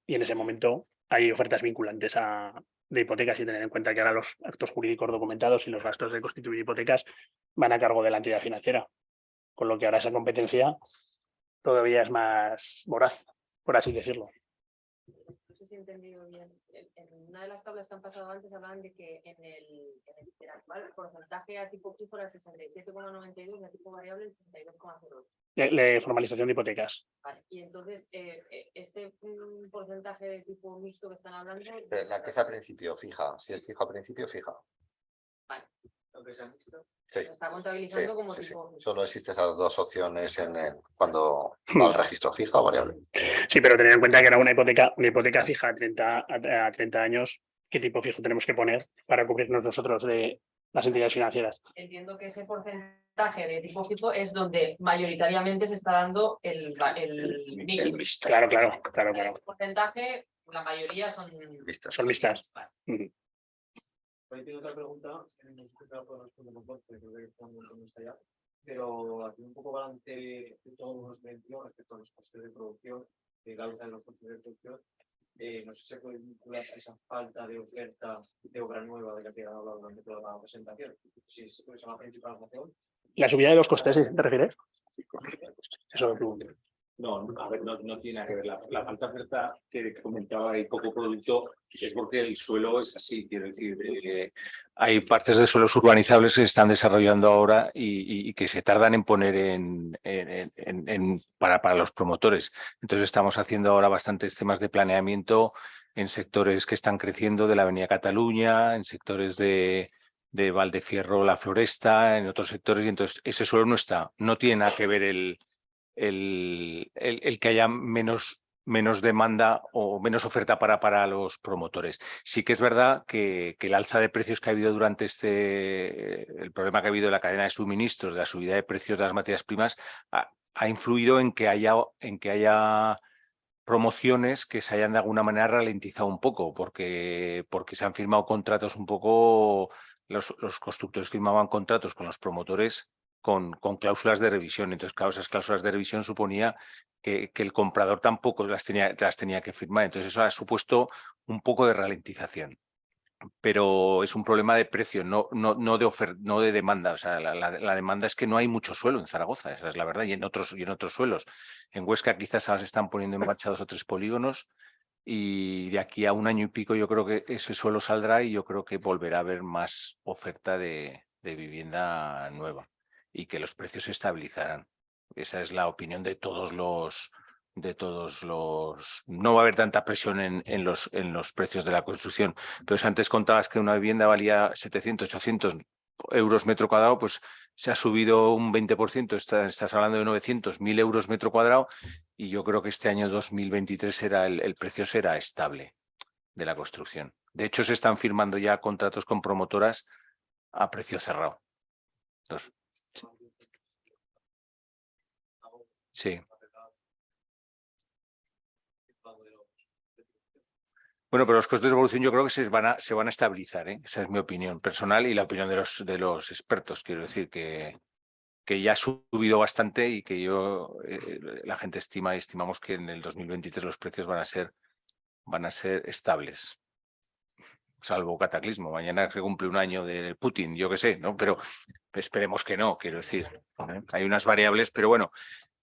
y en ese momento hay ofertas vinculantes de hipotecas y tener en cuenta que ahora los actos jurídicos documentados y los gastos de constituir hipotecas van a cargo de la entidad financiera, con lo que ahora esa competencia todavía es más voraz, por así decirlo. No sé si he entendido bien. En una de las tablas que han pasado antes hablaban de que en el interactual el porcentaje a tipo fijo era el 67,92 y a tipo variable el 32,02. De formalización de hipotecas. Vale. Y entonces, este porcentaje de tipo mixto que están hablando... La que es al principio fija, si es fijo al principio, fija. Vale. ¿Lo que sea mixto? Se está contabilizando como tipo... Sí. Solo existen esas dos opciones cuando va al registro, fija o variable. Sí, pero tener en cuenta que era una hipoteca fija a 30 años, ¿qué tipo fijo tenemos que poner para cubrirnos nosotros de las entidades financieras? Entiendo que ese porcentaje de tipo fijo es donde mayoritariamente se está dando el mixto. Claro. Ese porcentaje, la mayoría son Vistas. Son mixtas. Vale. Ahí tengo otra pregunta, no sé si te la puedo responder un poco, creo que está ya, pero haciendo un poco balance de todo lo que nos mencionó respecto a los costes de producción, la alza de los costes de producción, no sé si se puede vincular a esa falta de oferta de obra nueva de la que han hablado durante toda la presentación. Si es la principal razón. ¿La subida de los costes, te refieres? Eso lo pregunto. No, a ver, no tiene nada que ver. La falta de oferta que comentaba y poco producto es porque el suelo es así. Quiero decir, hay partes de suelos urbanizables que se están desarrollando ahora y que se tardan en poner para los promotores. Entonces estamos haciendo ahora bastantes temas de planeamiento en sectores que están creciendo de la Avenida Cataluña, en sectores de Valdefierro, La Floresta, en otros sectores, y entonces ese suelo no tiene nada que ver el que haya menos demanda o menos oferta para los promotores. Sí que es verdad que el alza de precios que ha habido durante el problema que ha habido en la cadena de suministros, de la subida de precios de las materias primas, ha influido en que haya promociones que se hayan de alguna manera ralentizado un poco, porque se han firmado contratos un poco, los constructores firmaban contratos con los promotores con cláusulas de revisión. Entonces, claro, esas cláusulas de revisión suponía que el comprador tampoco las tenía que firmar. Entonces, eso ha supuesto un poco de ralentización. Pero es un problema de precio, no de demanda. O sea, la demanda es que no hay mucho suelo en Zaragoza, esa es la verdad, y en otros suelos. En Huesca quizás ahora se están poniendo en marcha 2 o 3 polígonos, y de aquí a un año y pico yo creo que ese suelo saldrá y yo creo que volverá a haber más oferta de vivienda nueva y que los precios se estabilizarán. Esa es la opinión de todos los... No va a haber tanta presión en los precios de la construcción. Entonces, antes contabas que una vivienda valía 700, 800 euros metro cuadrado, pues se ha subido un 20%, estás hablando de 900, 1.000 euros metro cuadrado, y yo creo que este año 2023 el precio será estable de la construcción. De hecho, se están firmando ya contratos con promotoras a precio cerrado. Entonces, sí. Bueno, pero los costes de evolución yo creo que se van a estabilizar, ¿eh? Esa es mi opinión personal y la opinión de los expertos. Quiero decir que ya ha subido bastante y que la gente estimamos que en el 2023 los precios van a ser estables. Salvo cataclismo. Mañana se cumple un año de Putin, yo qué sé, ¿no? Pero esperemos que no, quiero decir. Hay unas variables, pero bueno,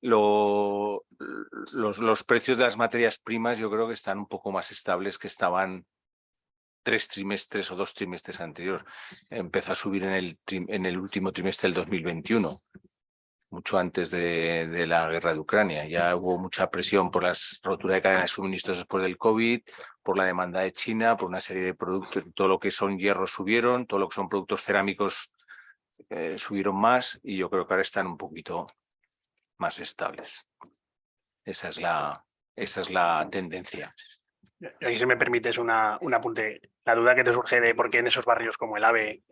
los precios de las materias primas yo creo que están un poco más estables que estaban 3 trimestres o 2 trimestres anteriores. Empezó a subir en el último trimestre del 2021. Mucho antes de la guerra de Ucrania. Ya hubo mucha presión por la rotura de cadena de suministros después del COVID, por la demanda de China, por una serie de productos. Todo lo que son hierros subieron, todo lo que son productos cerámicos subieron más, y yo creo que ahora están un poquito más estables. Esa es la tendencia. Y aquí, si me permites un apunte, la duda que te surge de por qué en esos barrios como el AVE,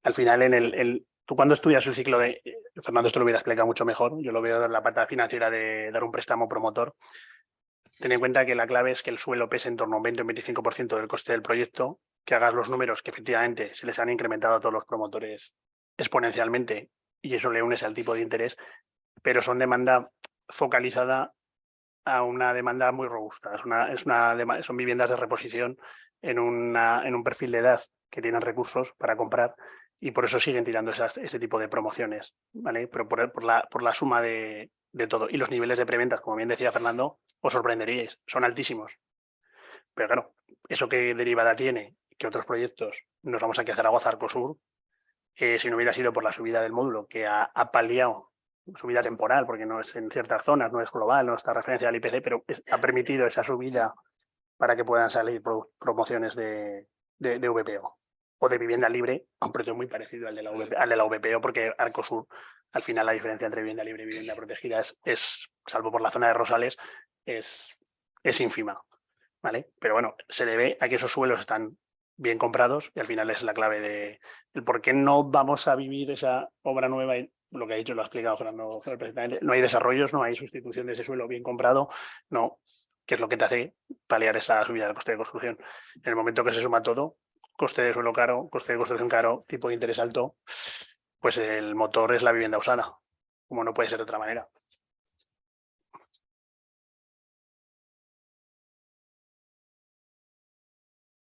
al final tú cuando estudias el ciclo de... Fernando esto lo hubiera explicado mucho mejor, yo lo veo en la parte financiera de dar un préstamo promotor. Ten en cuenta que la clave es que el suelo pese en torno a un 20 o un 25% del coste del proyecto, que hagas los números que efectivamente se les han incrementado a todos los promotores exponencialmente, y eso le unes al tipo de interés, pero son demanda focalizada a una demanda muy robusta. Son viviendas de reposición en un perfil de edad que tienen recursos para comprar y por eso siguen tirando ese tipo de promociones, ¿vale? Pero por la suma de todo. Y los niveles de preventas, como bien decía Fernando, os sorprenderíais, son altísimos. Pero claro, eso que derivada tiene que otros proyectos nos vamos aquí a Zaragoza, Arcosur, si no hubiera sido por la subida del módulo que ha paliado subida temporal, porque no es en ciertas zonas, no es global, no está referencia al IPC, pero ha permitido esa subida para que puedan salir promociones de VPO o de vivienda libre a un precio muy parecido al de la VPO, porque Arcosur, al final la diferencia entre vivienda libre y vivienda protegida es salvo por la zona de Rosales, es ínfima, ¿vale? Pero bueno, se debe a que esos suelos están bien comprados y al final es la clave de el por qué no vamos a vivir esa obra nueva. Lo que ha dicho lo ha explicado Fernando perfectamente. No hay desarrollos, no hay sustitución de ese suelo bien comprado, no, que es lo que te hace paliar esa subida del coste de construcción. En el momento que se suma todo, coste de suelo caro, coste de construcción caro, tipo de interés alto, pues el motor es la vivienda usada, como no puede ser de otra manera.